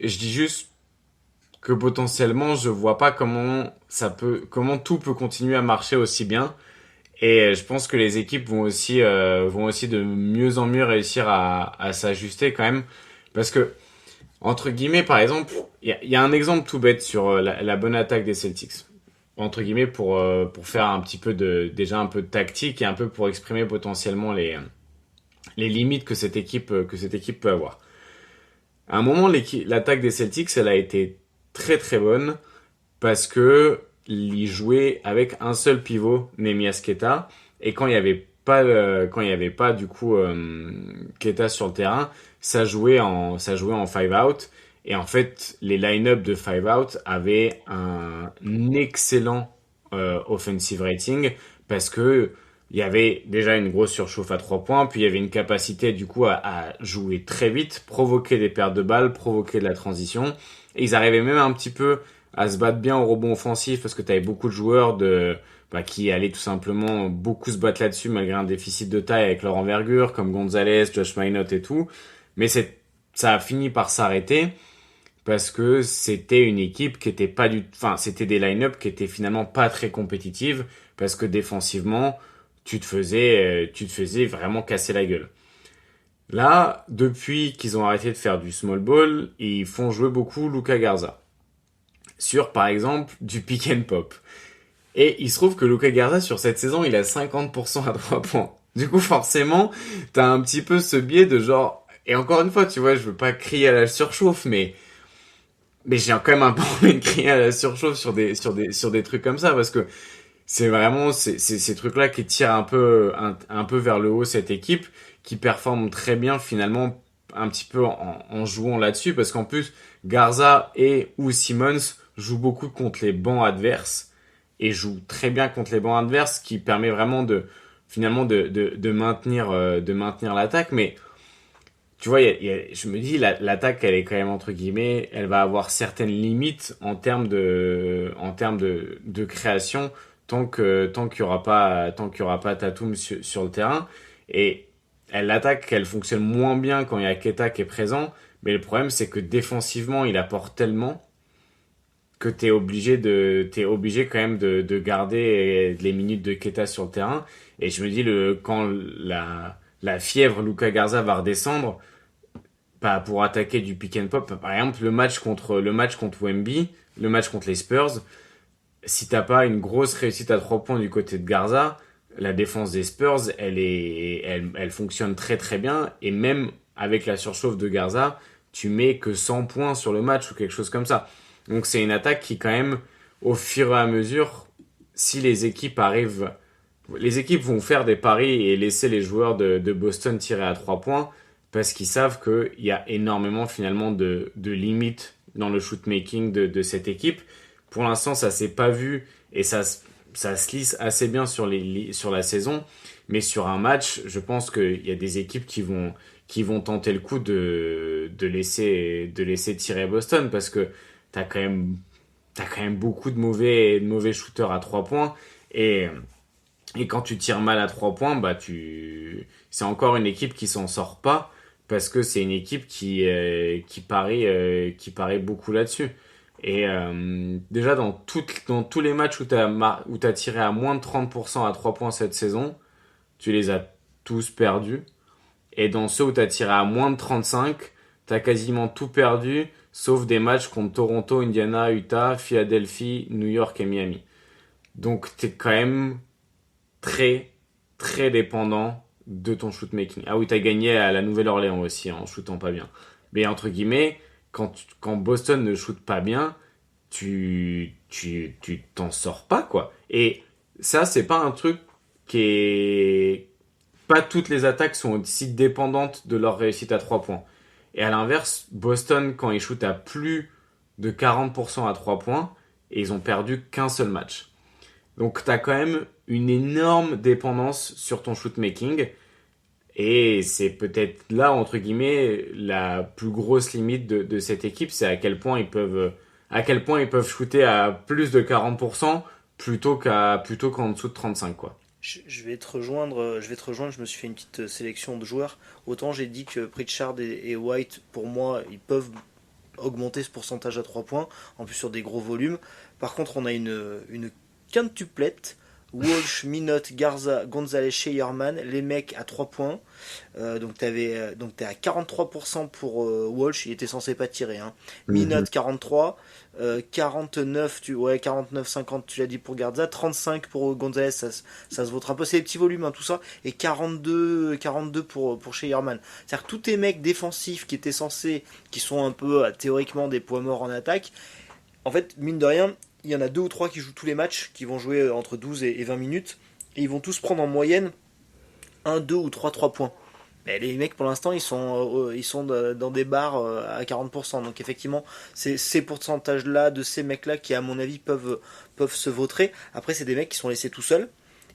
Je dis juste que potentiellement, je vois pas comment tout peut continuer à marcher aussi bien. Et je pense que les équipes vont aussi de mieux en mieux réussir à s'ajuster quand même. Parce que, entre guillemets, par exemple, il y a un exemple tout bête sur la bonne attaque des Celtics. Entre guillemets, pour faire un petit peu déjà un peu de tactique et un peu pour exprimer potentiellement les limites que cette équipe peut avoir. À un moment, l'attaque des Celtics, elle a été très très bonne parce que ils jouaient avec un seul pivot, Nemias Queta, et quand il y avait pas du coup Queta sur le terrain, ça jouait en five out. Et en fait, les line-up de five out avaient un excellent offensive rating parce que il y avait déjà une grosse surchauffe à 3 points, puis il y avait une capacité du coup à jouer très vite, provoquer des pertes de balles, provoquer de la transition. Et ils arrivaient même un petit peu à se battre bien au rebond offensif parce que tu avais beaucoup de joueurs qui allaient tout simplement beaucoup se battre là-dessus malgré un déficit de taille avec leur envergure, comme Gonzalez, Josh Minot et tout. Mais ça a fini par s'arrêter parce que c'était une équipe qui était pas c'était des line-up qui étaient finalement pas très compétitives parce que défensivement, tu te faisais vraiment casser la gueule. Là, depuis qu'ils ont arrêté de faire du small ball, ils font jouer beaucoup Luka Garza. Sur, par exemple, du pick and pop. Et il se trouve que Luka Garza, sur cette saison, il a 50% à 3 points. Du coup, forcément, t'as un petit peu ce biais de genre... Et encore une fois, tu vois, je veux pas crier à la surchauffe, mais j'ai quand même un peu envie de crier à la surchauffe sur des trucs comme ça, parce que c'est vraiment ces trucs-là qui tirent un peu vers le haut cette équipe, qui performe très bien finalement un petit peu en jouant là-dessus, parce qu'en plus Garza ou Simmons jouent beaucoup contre les bancs adverses et jouent très bien contre les bancs adverses, qui permet vraiment de finalement de maintenir l'attaque. Mais tu vois, je me dis, l'attaque, elle est quand même, entre guillemets, elle va avoir certaines limites en termes de création tant qu'il y aura pas Tatum sur le terrain. Et l'attaque, elle fonctionne moins bien quand il y a Keta qui est présent. Mais le problème, c'est que défensivement, il apporte tellement que t'es obligé quand même de garder les minutes de Keta sur le terrain. Et je me dis, quand la fièvre Luka Garza va redescendre, pas pour attaquer du pick and pop. Par exemple, le match contre Wemby, le match contre les Spurs, si t'as pas une grosse réussite à 3 points du côté de Garza, la défense des Spurs, elle fonctionne très très bien. Et même avec la surchauffe de Garza, tu mets que 100 points sur le match ou quelque chose comme ça. Donc c'est une attaque qui quand même, au fur et à mesure, si les équipes vont faire des paris et laisser les joueurs de Boston tirer à 3 points parce qu'ils savent qu'il y a énormément finalement de limites dans le shoot-making de cette équipe. Pour l'instant, ça s'est pas vu et ça se lisse assez bien sur la saison. Mais sur un match, je pense qu'il y a des équipes qui vont tenter le coup de laisser tirer Boston parce que t'as quand même beaucoup de mauvais shooters à 3 points et quand tu tires mal à 3 points, bah c'est encore une équipe qui s'en sort pas parce que c'est une équipe qui parie beaucoup là-dessus. Et déjà dans tous les matchs où t'as tiré à moins de 30% à 3 points cette saison, tu les as tous perdus. Et dans ceux où t'as tiré à moins de 35, t'as quasiment tout perdu, sauf des matchs contre Toronto, Indiana, Utah, Philadelphie, New York et Miami. Donc t'es quand même très, très dépendant de ton shoot-making. Ah oui, t'as gagné à la Nouvelle-Orléans aussi, en shootant pas bien. Mais entre guillemets, quand Boston ne shoot pas bien, tu t'en sors pas, quoi. Et ça, c'est pas un truc qui est... Pas toutes les attaques sont aussi dépendantes de leur réussite à 3 points. Et à l'inverse, Boston, quand ils shootent à plus de 40% à 3 points, et ils ont perdu qu'un seul match. Donc t'as quand même une énorme dépendance sur ton shoot-making. Et c'est peut-être là, entre guillemets, la plus grosse limite de cette équipe, c'est à quel point ils peuvent shooter à plus de 40% plutôt qu'en dessous de 35, quoi. Je vais te rejoindre, je me suis fait une petite sélection de joueurs. Autant j'ai dit que Pritchard et White, pour moi, ils peuvent augmenter ce pourcentage à 3 points, en plus sur des gros volumes. Par contre, on a une quintuplette. Walsh, Minot, Garza, Gonzalez, Scheyerman, les mecs à 3 points. Donc t'es à 43% pour Walsh, il était censé pas tirer. Hein. Minot 43, 49-50 tu l'as dit pour Garza, 35 pour Gonzalez, ça se vote un peu, c'est des petits volumes hein, tout ça, et 42 pour Scheyerman. C'est-à-dire que tous tes mecs défensifs qui sont un peu théoriquement des poids morts en attaque, en fait, mine de rien, il y en a 2 ou 3 qui jouent tous les matchs, qui vont jouer entre 12 et 20 minutes, et ils vont tous prendre en moyenne 1, 2 ou 3 points. Mais les mecs, pour l'instant, ils sont dans des bars à 40%. Donc effectivement, c'est ces pourcentages-là, de ces mecs-là, qui à mon avis peuvent se vautrer. Après, c'est des mecs qui sont laissés tout seuls,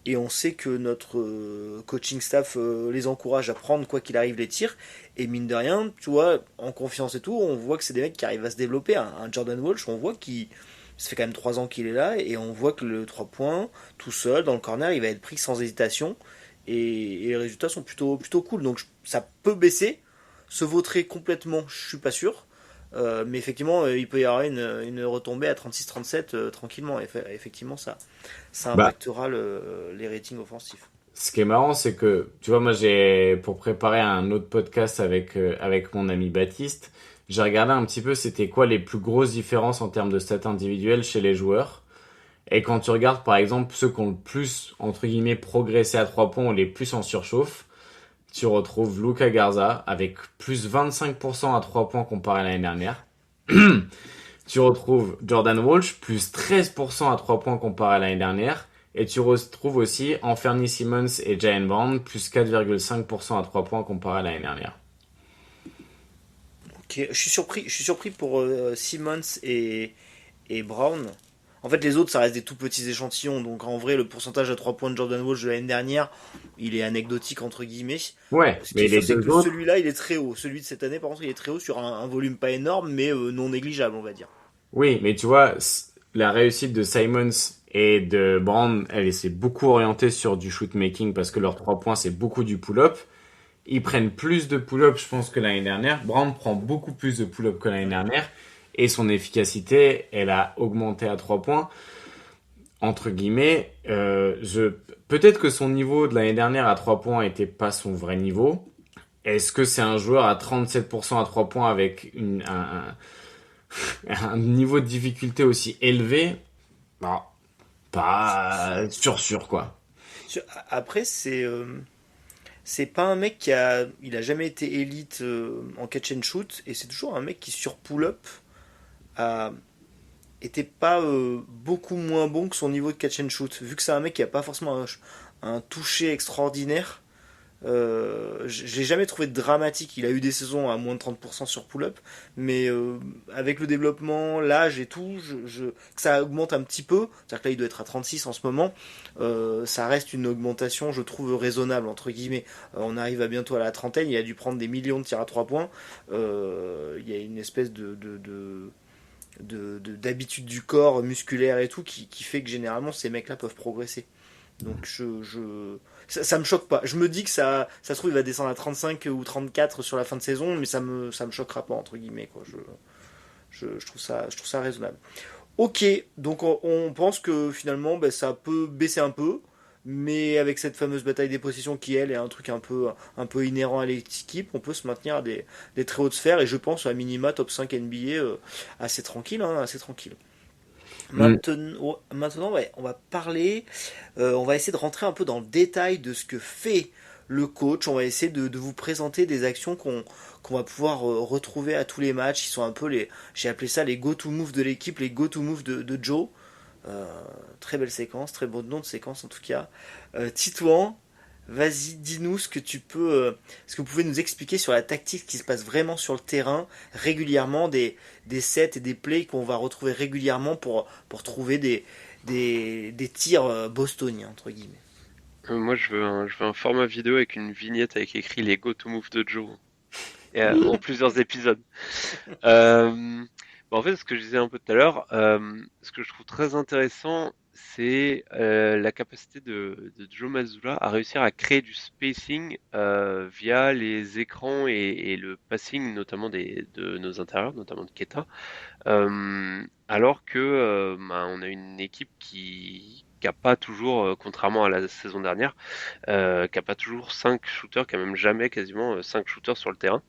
et on sait que notre coaching staff les encourage à prendre, quoi qu'il arrive, les tirs. Et mine de rien, tu vois, en confiance et tout, on voit que c'est des mecs qui arrivent à se développer. Un Jordan Walsh, on voit qu'il... Ça fait quand même 3 ans qu'il est là et on voit que le 3 points, tout seul, dans le corner, il va être pris sans hésitation. Et les résultats sont plutôt cool. Donc ça peut baisser. Se vautrer complètement, je suis pas sûr. Mais effectivement, il peut y avoir une retombée à 36-37 tranquillement. Effectivement, ça impactera les ratings offensifs. Ce qui est marrant, c'est que, tu vois, moi, pour préparer un autre podcast avec mon ami Baptiste, j'ai regardé un petit peu c'était quoi les plus grosses différences en termes de stats individuelles chez les joueurs. Et quand tu regardes par exemple ceux qui ont le plus, entre guillemets, progressé à 3 points ou les plus en surchauffe, tu retrouves Luka Garza avec plus 25% à 3 points comparé à l'année dernière. Tu retrouves Jordan Walsh plus 13% à 3 points comparé à l'année dernière. Et tu retrouves aussi Anthony Simons et Jaylen Brown plus 4,5% à 3 points comparé à l'année dernière. Ok, je suis surpris pour Simmons et Brown. En fait, les autres, ça reste des tout petits échantillons. Donc, en vrai, le pourcentage à 3 points de Jordan Walsh de l'année dernière, il est anecdotique, entre guillemets. Ouais, Ce qui mais est sûr, les c'est deux que autres, celui-là, il est très haut. Celui de cette année, par contre, il est très haut sur un volume pas énorme, mais non négligeable, on va dire. oui, mais tu vois, la réussite de Simons et de Brand, elle s'est beaucoup orientée sur du shoot making parce que leurs 3 points, c'est beaucoup du pull-up. Ils prennent plus de pull-up, je pense, que l'année dernière. Brand prend beaucoup plus de pull-up que l'année dernière. Et son efficacité, elle a augmenté à 3 points. Entre guillemets, peut-être que son niveau de l'année dernière à 3 points était pas son vrai niveau. Est-ce que c'est un joueur à 37% à 3 points avec un niveau de difficulté aussi élevé? Non, pas sûr quoi. Après, c'est pas un mec il a jamais été élite en catch and shoot, et c'est toujours un mec qui sur pull-up a était pas beaucoup moins bon que son niveau de catch and shoot. Vu que c'est un mec qui a pas forcément un toucher extraordinaire, j'ai jamais trouvé de dramatique. Il a eu des saisons à moins de 30% sur pull-up, mais avec le développement, l'âge et tout, que ça augmente un petit peu. C'est-à-dire que là, il doit être à 36 en ce moment. Ça reste une augmentation, je trouve, raisonnable, entre guillemets. On arrive à bientôt à la trentaine, il a dû prendre des millions de tirs à 3 points. Il y a une espèce d'habitude du corps musculaire et tout qui fait que généralement ces mecs là peuvent progresser. Donc ça me choque pas. Je me dis que ça se trouve il va descendre à 35 ou 34 sur la fin de saison, mais ça me choquera pas, entre guillemets, quoi. Je trouve ça raisonnable. Ok, donc on pense que finalement ça peut baisser un peu, mais avec cette fameuse bataille des possessions qui elle est un truc un peu inhérent à l'équipe, on peut se maintenir à des très hautes sphères, et je pense à minima top 5 NBA assez tranquille, hein, assez tranquille. Mm. Maintenant, ouais, on va parler, on va essayer de rentrer un peu dans le détail de ce que fait le coach. On va essayer de vous présenter des actions qu'on va pouvoir retrouver à tous les matchs. Ils sont un peu j'ai appelé ça les go-to moves de l'équipe, les go-to moves de Joe. Euh, Très belle séquence, très beau nom de séquence en tout cas. Titouan, vas-y, dis-nous ce que vous pouvez nous expliquer sur la tactique qui se passe vraiment sur le terrain régulièrement, des sets et des plays qu'on va retrouver régulièrement pour trouver des tirs bostoniens, entre guillemets. Moi, je veux un format vidéo avec une vignette avec écrit les Go to Move de Joe et, en plusieurs épisodes. En fait, ce que je disais un peu tout à l'heure, ce que je trouve très intéressant, c'est la capacité de Joe Mazzulla à réussir à créer du spacing via les écrans et le passing, notamment de nos intérieurs, notamment de Keita. Alors que on a une équipe qui a pas toujours, contrairement à la saison dernière, qui a pas toujours 5 shooters, qui a même jamais quasiment 5 shooters sur le terrain.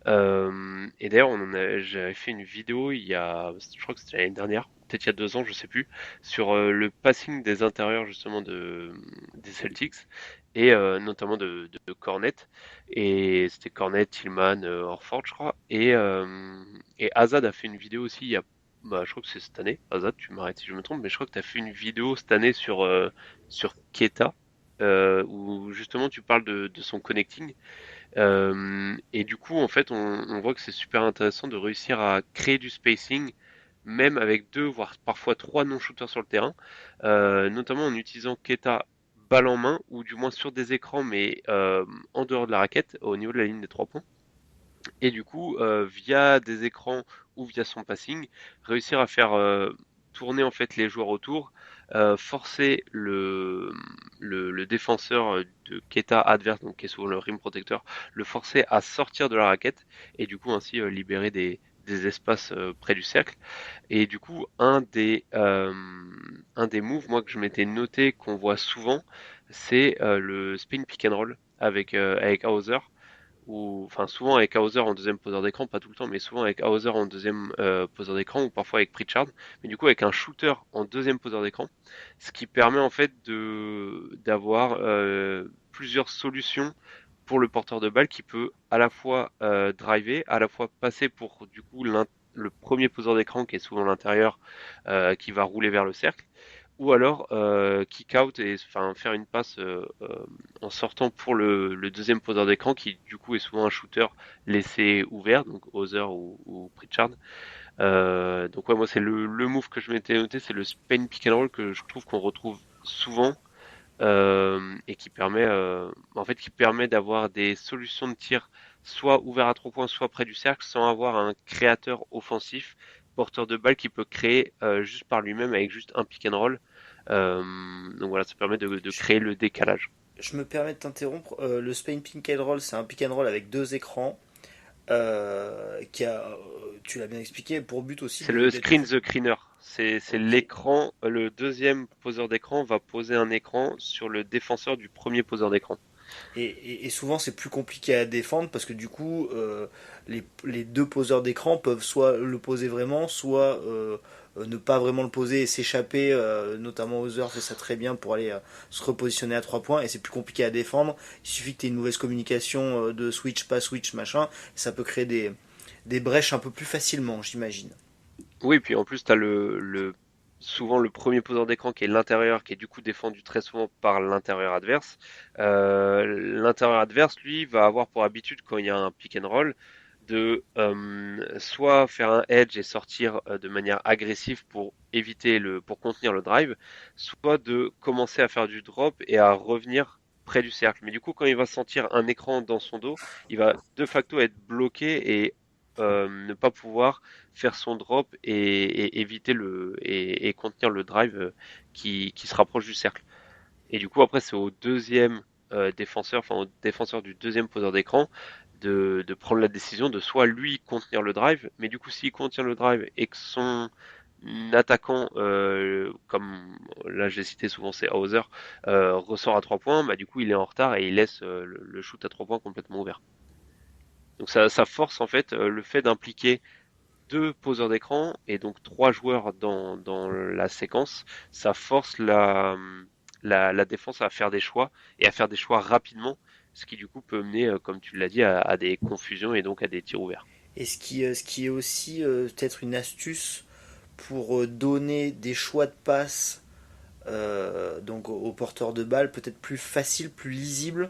Et d'ailleurs, j'avais fait une vidéo je crois que c'était l'année dernière, peut-être il y a 2 ans, je sais plus, sur le passing des intérieurs justement des Celtics et notamment de Cornet. Et c'était Cornet, Tillman, Horford, je crois. Et Azad a fait une vidéo aussi je crois que c'est cette année. Azad, tu m'arrêtes si je me trompe, mais je crois que tu as fait une vidéo cette année sur Keita, où justement tu parles de son connecting. Et du coup, en fait, on voit que c'est super intéressant de réussir à créer du spacing, même avec 2, voire parfois 3 non-shooters sur le terrain, notamment en utilisant Keita balle en main, ou du moins sur des écrans, mais en dehors de la raquette, au niveau de la ligne des 3 points. Et du coup, via des écrans ou via son passing, réussir à faire tourner en fait les joueurs autour, forcer le défenseur de Keita adverse, donc qui est souvent le rim protecteur, le forcer à sortir de la raquette et du coup ainsi libérer des espaces près du cercle. Et du coup, un des moves, moi, que je m'étais noté, qu'on voit souvent, c'est le spin pick and roll avec Hauser, ou enfin souvent avec Hauser en deuxième poseur d'écran, pas tout le temps, mais souvent avec Hauser en deuxième poseur d'écran, ou parfois avec Pritchard, mais du coup avec un shooter en deuxième poseur d'écran, ce qui permet en fait d'avoir plusieurs solutions pour le porteur de balle, qui peut à la fois driver, à la fois passer pour du coup le premier poseur d'écran, qui est souvent l'intérieur, qui va rouler vers le cercle, ou alors kick out et enfin faire une passe en sortant pour le deuxième poseur d'écran, qui du coup est souvent un shooter laissé ouvert, donc Hauser ou Pritchard. Donc ouais, moi c'est le move que je m'étais noté, c'est le Spain pick and roll que je trouve qu'on retrouve souvent et qui permet d'avoir des solutions de tir soit ouverts à 3 points, soit près du cercle, sans avoir un créateur offensif, porteur de balle qui peut créer juste par lui-même avec juste un pick and roll. Donc voilà, ça permet de créer le décalage. Je me permets de t'interrompre. Le Spain Pick and Roll, c'est un pick and roll avec deux écrans. Qui a, tu l'as bien expliqué, pour but aussi C'est le d'être. screen the screener. C'est l'écran, le deuxième poseur d'écran va poser un écran sur le défenseur du premier poseur d'écran. Et souvent c'est plus compliqué à défendre parce que du coup les deux poseurs d'écran peuvent soit le poser vraiment, soit ne pas vraiment le poser et s'échapper, notamment Other fait ça très bien pour aller se repositionner à 3 points et c'est plus compliqué à défendre. Il suffit que tu aies une mauvaise communication de switch, pas switch, machin, et ça peut créer des brèches un peu plus facilement, j'imagine. Oui, puis en plus, tu as souvent le premier poseur d'écran qui est l'intérieur, qui est du coup défendu très souvent par l'intérieur adverse. L'intérieur adverse, lui, va avoir pour habitude, quand il y a un pick and roll, de soit faire un edge et sortir de manière agressive pour pour contenir le drive, soit de commencer à faire du drop et à revenir près du cercle. Mais du coup, quand il va sentir un écran dans son dos, il va de facto être bloqué et ne pas pouvoir faire son drop et éviter et contenir le drive qui se rapproche du cercle. Et du coup, après, c'est au deuxième défenseur, enfin au défenseur du deuxième poseur d'écran, de prendre la décision de soit lui contenir le drive, mais du coup, s'il contient le drive et que son attaquant, comme là j'ai cité souvent c'est Hauser, ressort à 3 points, bah du coup il est en retard et il laisse le shoot à 3 points complètement ouvert. Donc ça force en fait le fait d'impliquer deux poseurs d'écran et donc trois joueurs dans la séquence, ça force la défense à faire des choix et à faire des choix rapidement, ce qui du coup peut mener, comme tu l'as dit, à des confusions et donc à des tirs ouverts. Et ce qui est aussi peut-être une astuce pour donner des choix de passe donc aux porteurs de balles peut-être plus facile, plus lisible,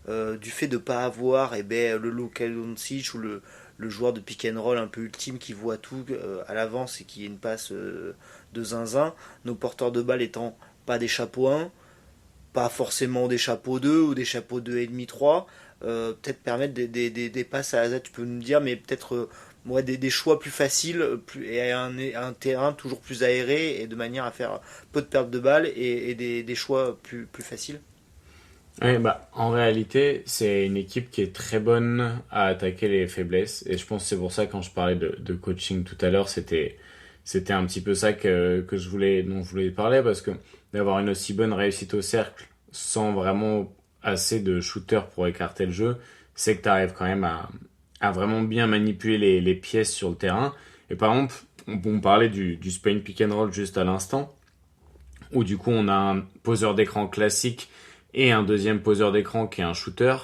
du fait de ne pas avoir le Luka Doncic ou le joueur de pick and roll un peu ultime qui voit tout à l'avance et qui est une passe de zinzin. Nos porteurs de balles étant pas des chapeaux 1, pas forcément des chapeaux 2 ou des chapeaux 2,5, 3, peut-être permettre des passes à la tu peux nous dire, mais peut-être des choix plus faciles et un terrain toujours plus aéré et de manière à faire peu de pertes de balles et des choix plus faciles. Ouais, bah, en réalité, c'est une équipe qui est très bonne à attaquer les faiblesses. Et je pense que c'est pour ça, quand je parlais de coaching tout à l'heure, c'était un petit peu ça dont je voulais parler, parce que d'avoir une aussi bonne réussite au cercle sans vraiment assez de shooters pour écarter le jeu, c'est que tu arrives quand même à vraiment bien manipuler les pièces sur le terrain. Et par exemple, on parlait du Spain Pick and Roll juste à l'instant, où du coup on a un poseur d'écran classique et un deuxième poseur d'écran qui est un shooter,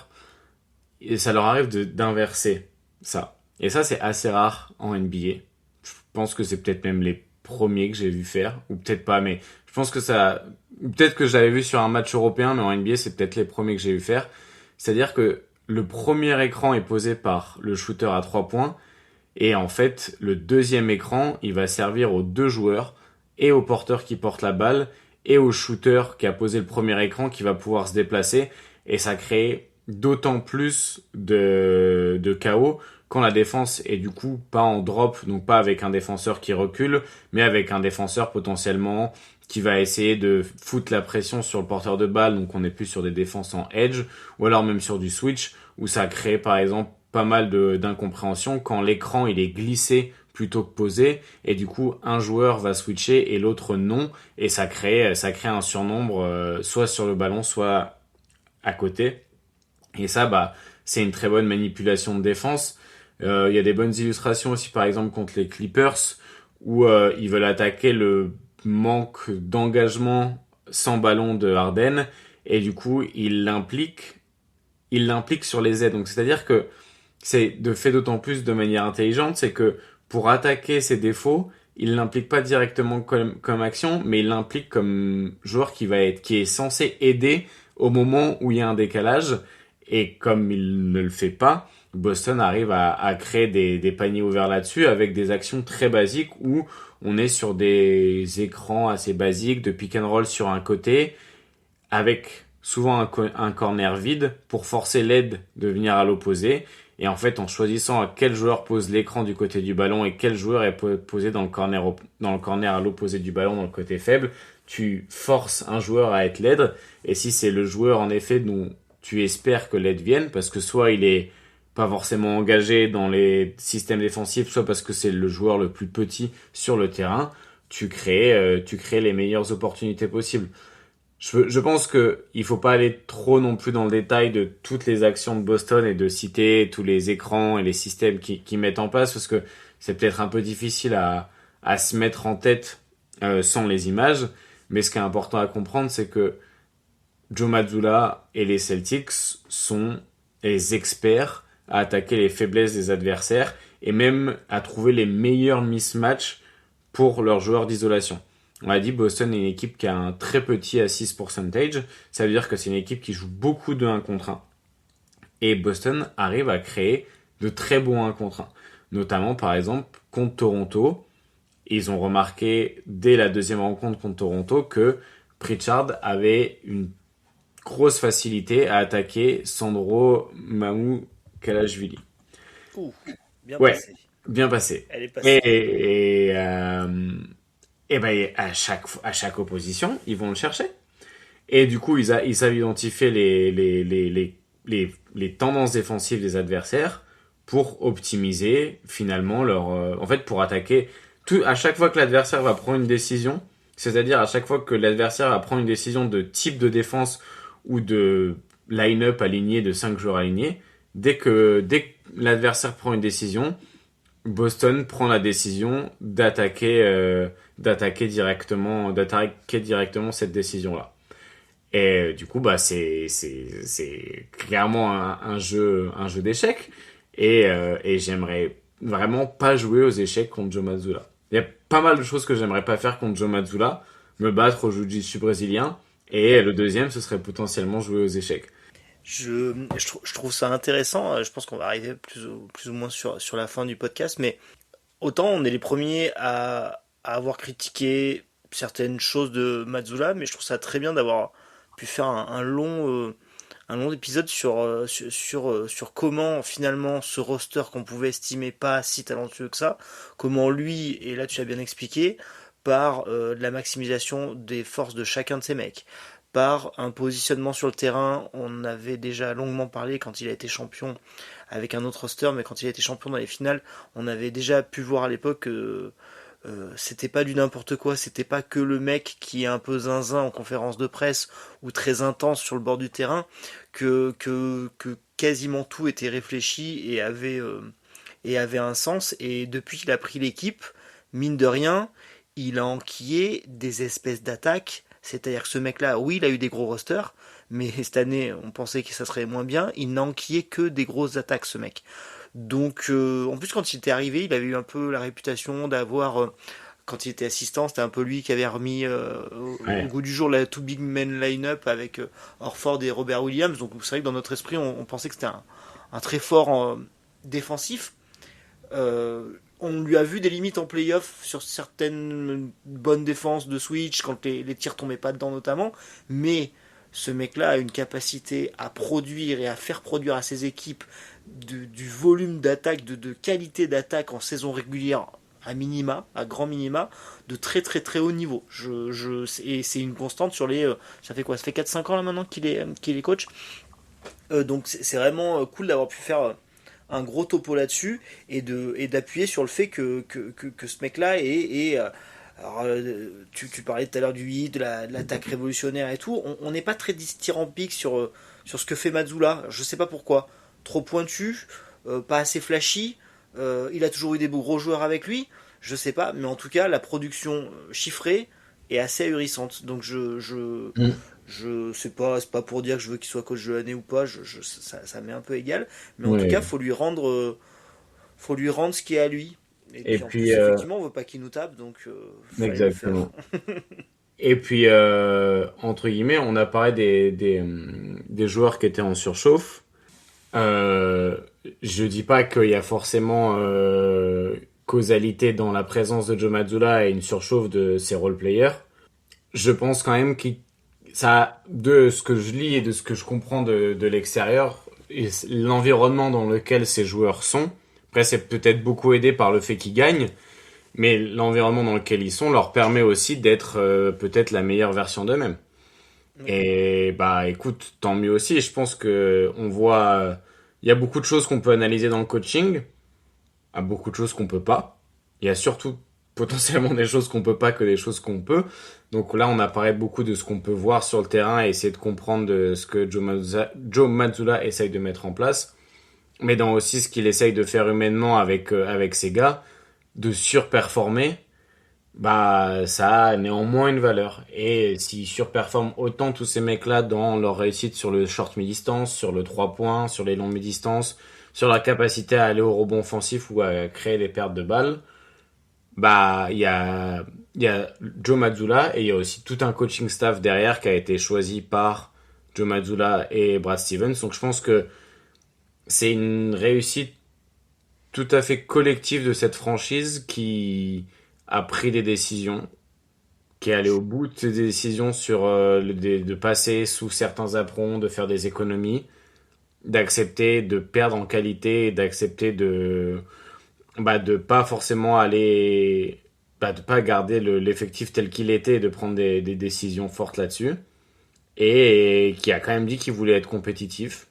et ça leur arrive d'inverser ça. Et ça, c'est assez rare en NBA. Je pense que c'est peut-être même les premiers que j'ai vu faire, ou peut-être pas, mais je pense que peut-être que je l'avais vu sur un match européen, mais en NBA, c'est peut-être les premiers que j'ai vu faire. C'est-à-dire que le premier écran est posé par le shooter à 3 points, et en fait, le deuxième écran, il va servir aux deux joueurs, et au porteur qui porte la balle, et au shooter qui a posé le premier écran qui va pouvoir se déplacer, et ça crée d'autant plus de chaos quand la défense est du coup pas en drop, donc pas avec un défenseur qui recule, mais avec un défenseur potentiellement qui va essayer de foutre la pression sur le porteur de balle, donc on est plus sur des défenses en edge, ou alors même sur du switch, où ça crée par exemple pas mal d'incompréhension quand l'écran il est glissé plutôt que posé, et du coup un joueur va switcher et l'autre non, et ça crée un surnombre soit sur le ballon, soit à côté. Et ça, bah, c'est une très bonne manipulation de défense. Il y a des bonnes illustrations aussi, par exemple contre les Clippers, où ils veulent attaquer le manque d'engagement sans ballon de Harden, et du coup ils l'impliquent sur les aides. Donc c'est-à-dire que c'est de fait d'autant plus de manière intelligente, c'est que pour attaquer ses défauts, il l'implique pas directement comme action, mais il l'implique comme joueur qui est censé aider au moment où il y a un décalage. Et comme il ne le fait pas, Boston arrive à créer des paniers ouverts là-dessus avec des actions très basiques où on est sur des écrans assez basiques de pick and roll sur un côté avec souvent un corner vide pour forcer l'aide de venir à l'opposé. Et en fait, en choisissant à quel joueur pose l'écran du côté du ballon et quel joueur est posé dans le corner à l'opposé du ballon, dans le côté faible, tu forces un joueur à être l'aide. Et si c'est le joueur, en effet, dont tu espères que l'aide vienne, parce que soit il est pas forcément engagé dans les systèmes défensifs, soit parce que c'est le joueur le plus petit sur le terrain, tu crées les meilleures opportunités possibles. Je pense que il faut pas aller trop non plus dans le détail de toutes les actions de Boston et de citer tous les écrans et les systèmes qui mettent en place parce que c'est peut-être un peu difficile à se mettre en tête sans les images. Mais ce qui est important à comprendre, c'est que Joe Mazzulla et les Celtics sont les experts à attaquer les faiblesses des adversaires et même à trouver les meilleurs mismatchs pour leurs joueurs d'isolation. On a dit Boston est une équipe qui a un très petit assist percentage. Ça veut dire que c'est une équipe qui joue beaucoup de 1 contre 1. Et Boston arrive à créer de très bons 1 contre 1. Notamment, par exemple, contre Toronto. Ils ont remarqué dès la deuxième rencontre contre Toronto que Pritchard avait une grosse facilité à attaquer Sandro Mamukelashvili. Ouh, bien Ouais, passé. bien passé. Elle est passée. Et ben à chaque opposition, ils vont le chercher. Et du coup, ils savent identifier les tendances défensives des adversaires pour optimiser finalement en fait, pour attaquer à chaque fois que l'adversaire va prendre une décision, c'est-à-dire à chaque fois que l'adversaire va prendre une décision de type de défense ou de line-up aligné de 5 joueurs alignés, dès que l'adversaire prend une décision, Boston prend la décision d'attaquer directement cette décision-là. Et du coup, bah c'est clairement un jeu d'échecs et j'aimerais vraiment pas jouer aux échecs contre Joe Mazzulla. Il y a pas mal de choses que j'aimerais pas faire contre Joe Mazzulla, me battre au jiu-jitsu brésilien et le deuxième ce serait potentiellement jouer aux échecs. Je trouve ça intéressant. Je pense qu'on va arriver plus ou moins sur la fin du podcast, mais autant on est les premiers à avoir critiqué certaines choses de Mazzulla, mais je trouve ça très bien d'avoir pu faire un long épisode sur comment finalement ce roster qu'on pouvait estimer pas si talentueux que ça, comment lui, et là tu as bien expliqué, par de la maximisation des forces de chacun de ces mecs, par un positionnement sur le terrain. On avait déjà longuement parlé quand il a été champion avec un autre roster, mais quand il a été champion dans les finales, on avait déjà pu voir à l'époque que c'était pas du n'importe quoi, c'était pas que le mec qui est un peu zinzin en conférence de presse ou très intense sur le bord du terrain, que quasiment tout était réfléchi et avait un sens. Et depuis qu'il a pris l'équipe, mine de rien, il a enquillé des espèces d'attaques. C'est-à-dire que ce mec-là, oui, il a eu des gros rosters, mais cette année, on pensait que ça serait moins bien. Il n'a enquillé que des grosses attaques, ce mec. Donc, en plus, quand il était arrivé, il avait eu un peu la réputation d'avoir, quand il était assistant, c'était un peu lui qui avait remis au goût du jour la Two Big Men line-up avec Horford et Robert Williams. Donc, c'est vrai que dans notre esprit, on pensait que c'était un très fort défensif. On lui a vu des limites en play-off sur certaines bonnes défenses de switch, quand les tirs tombaient pas dedans notamment, mais ce mec-là a une capacité à produire et à faire produire à ses équipes du volume d'attaque, de qualité d'attaque en saison régulière à grand minima, de très très très haut niveau. Et c'est une constante sur ça fait quoi? Ça fait 4-5 ans là maintenant qu'il est coach. Donc c'est vraiment cool d'avoir pu faire un gros topo là-dessus et d'appuyer sur le fait que ce mec-là alors, tu parlais tout à l'heure du hit, de l'attaque révolutionnaire et tout. On n'est pas très dithyrambique sur ce que fait Mazzulla. Je sais pas pourquoi. Trop pointu, pas assez flashy. Il a toujours eu des gros joueurs avec lui. Je sais pas, mais en tout cas, la production chiffrée est assez ahurissante. Donc c'est pas pour dire que je veux qu'il soit coach de l'année ou pas. Ça m'est un peu égal. Mais en tout cas, faut lui rendre ce qui est à lui. Et puis, plus, effectivement, on veut pas qu'il nous tape, donc exactement. Et puis, entre guillemets, on a parlé des joueurs qui étaient en surchauffe. je dis pas qu'il y a forcément causalité dans la présence de Joe Mazzulla et une surchauffe de ses role-players. Je pense quand même que ça, de ce que je lis et de ce que je comprends de l'extérieur, et l'environnement dans lequel ces joueurs sont, après c'est peut-être beaucoup aidé par le fait qu'ils gagnent, mais l'environnement dans lequel ils sont leur permet aussi d'être peut-être la meilleure version d'eux-mêmes. Et bah écoute, tant mieux aussi. Je pense que on voit, il y a beaucoup de choses qu'on peut analyser dans le coaching, il y a beaucoup de choses qu'on peut pas. Il y a surtout potentiellement des choses qu'on peut pas que des choses qu'on peut. Donc là, on apparaît beaucoup de ce qu'on peut voir sur le terrain et essayer de comprendre de ce que Joe Mazzulla essaye de mettre en place, mais dans aussi ce qu'il essaye de faire humainement avec ses gars, de surperformer. Bah, ça a néanmoins une valeur. Et s'ils surperforment autant tous ces mecs-là dans leur réussite sur le short mi-distance, sur le 3 points, sur les longues mi-distances, sur la capacité à aller au rebond offensif ou à créer des pertes de balles, bah, il y a Joe Mazzulla et il y a aussi tout un coaching staff derrière qui a été choisi par Joe Mazzulla et Brad Stevens. Donc je pense que c'est une réussite tout à fait collective de cette franchise qui a pris des décisions, qui est allé au bout de ses décisions sur de passer sous certains aprons, de faire des économies, d'accepter de perdre en qualité, et d'accepter de pas forcément aller, de pas garder l'effectif tel qu'il était et de prendre des décisions fortes là-dessus, et qui a quand même dit qu'il voulait être compétitif.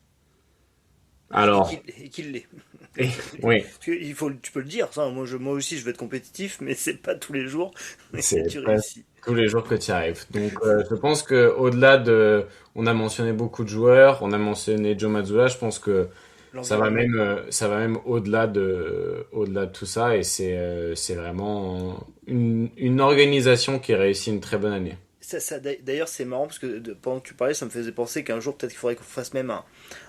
Alors, Et qu'il l'est. oui. Tu peux le dire, ça. Moi aussi, je veux être compétitif, mais c'est pas tous les jours. Mais C'est tu pas réussis. tous les jours que tu y arrives. Donc, je pense que au-delà de, on a mentionné beaucoup de joueurs, on a mentionné Joe Mazzulla, je pense que ça va même au-delà de tout ça, et c'est vraiment une organisation qui réussit une très bonne année. D'ailleurs, c'est marrant parce que pendant que tu parlais, ça me faisait penser qu'un jour, peut-être qu'il faudrait qu'on fasse même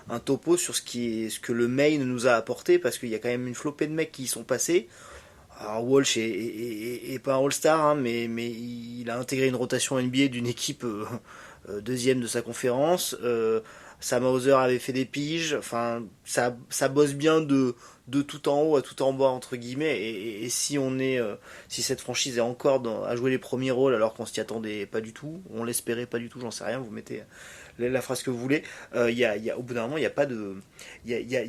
un topo sur ce que le Maine nous a apporté, parce qu'il y a quand même une flopée de mecs qui y sont passés. Alors, Walsh est pas un All-Star, hein, mais il a intégré une rotation NBA d'une équipe deuxième de sa conférence. Sam Hauser avait fait des piges. Enfin, ça bosse bien de tout en haut à tout en bas, entre guillemets. Et si si cette franchise est encore à jouer les premiers rôles alors qu'on s'y attendait pas du tout, on l'espérait pas du tout, j'en sais rien, vous mettez la phrase que vous voulez, au bout d'un moment, il y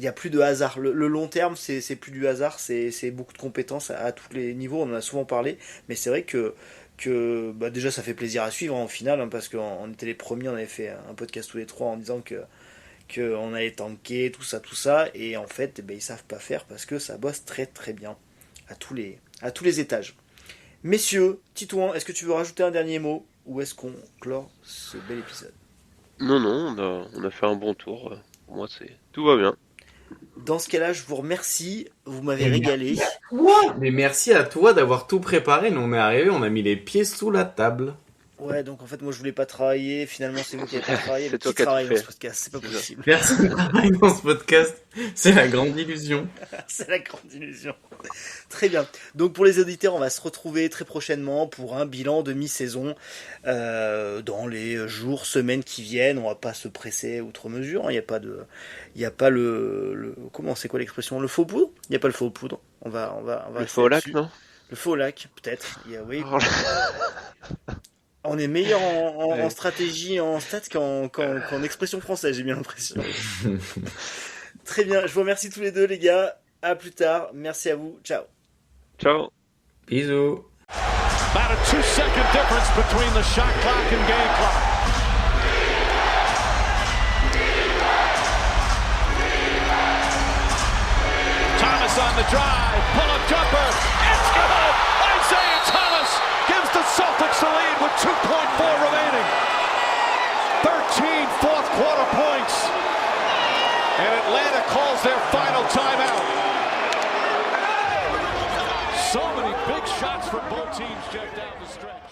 a plus de hasard. Le long terme, c'est plus du hasard, c'est beaucoup de compétences à tous les niveaux, on en a souvent parlé, mais c'est vrai que déjà ça fait plaisir à suivre, hein, au final, hein, parce qu'on était les premiers, on avait fait un podcast tous les trois en disant qu'on allait tanker, tout ça, et en fait, ils savent pas faire parce que ça bosse très très bien à tous les étages. Messieurs, Titouan, est-ce que tu veux rajouter un dernier mot, ou est-ce qu'on clore ce bel épisode? Non, on a fait un bon tour. Pour moi, tout va bien. Dans ce cas-là, je vous remercie, vous m'avez régalé. Mais merci à toi d'avoir tout préparé. Nous, on est arrivé, on a mis les pieds sous la table. Ouais, donc en fait, moi je voulais pas travailler. Finalement, c'est vous qui avez pas travaillé. C'est toi qui qui as travaille tout dans fait. ce podcast, c'est pas possible. Merci de travailler dans ce podcast. C'est la grande illusion. C'est la grande illusion. Très bien. Donc pour les auditeurs, on va se retrouver très prochainement pour un bilan de mi-saison dans les jours, semaines qui viennent. On va pas se presser outre mesure. Il y a pas le comment, c'est quoi l'expression, le faux poudre. Il y a pas le faux poudre. On va Le faux lac, non? Le faux lac, peut-être. Oui. Oh, On est meilleur en Ouais. stratégie, en stats qu'en expression française, j'ai bien l'impression. Très bien, je vous remercie tous les deux, les gars. À plus tard. Merci à vous. Ciao. Ciao. Bisous. About a 2-second difference between the shot clock and game clock. Thomas on the drive, pull-up jumper, it's good! Isaiah Thomas gives the Celtics the lead with 2.4 remaining. 13 fourth quarter points. And Atlanta calls their final timeout. So many big shots for both teams checked down the stretch.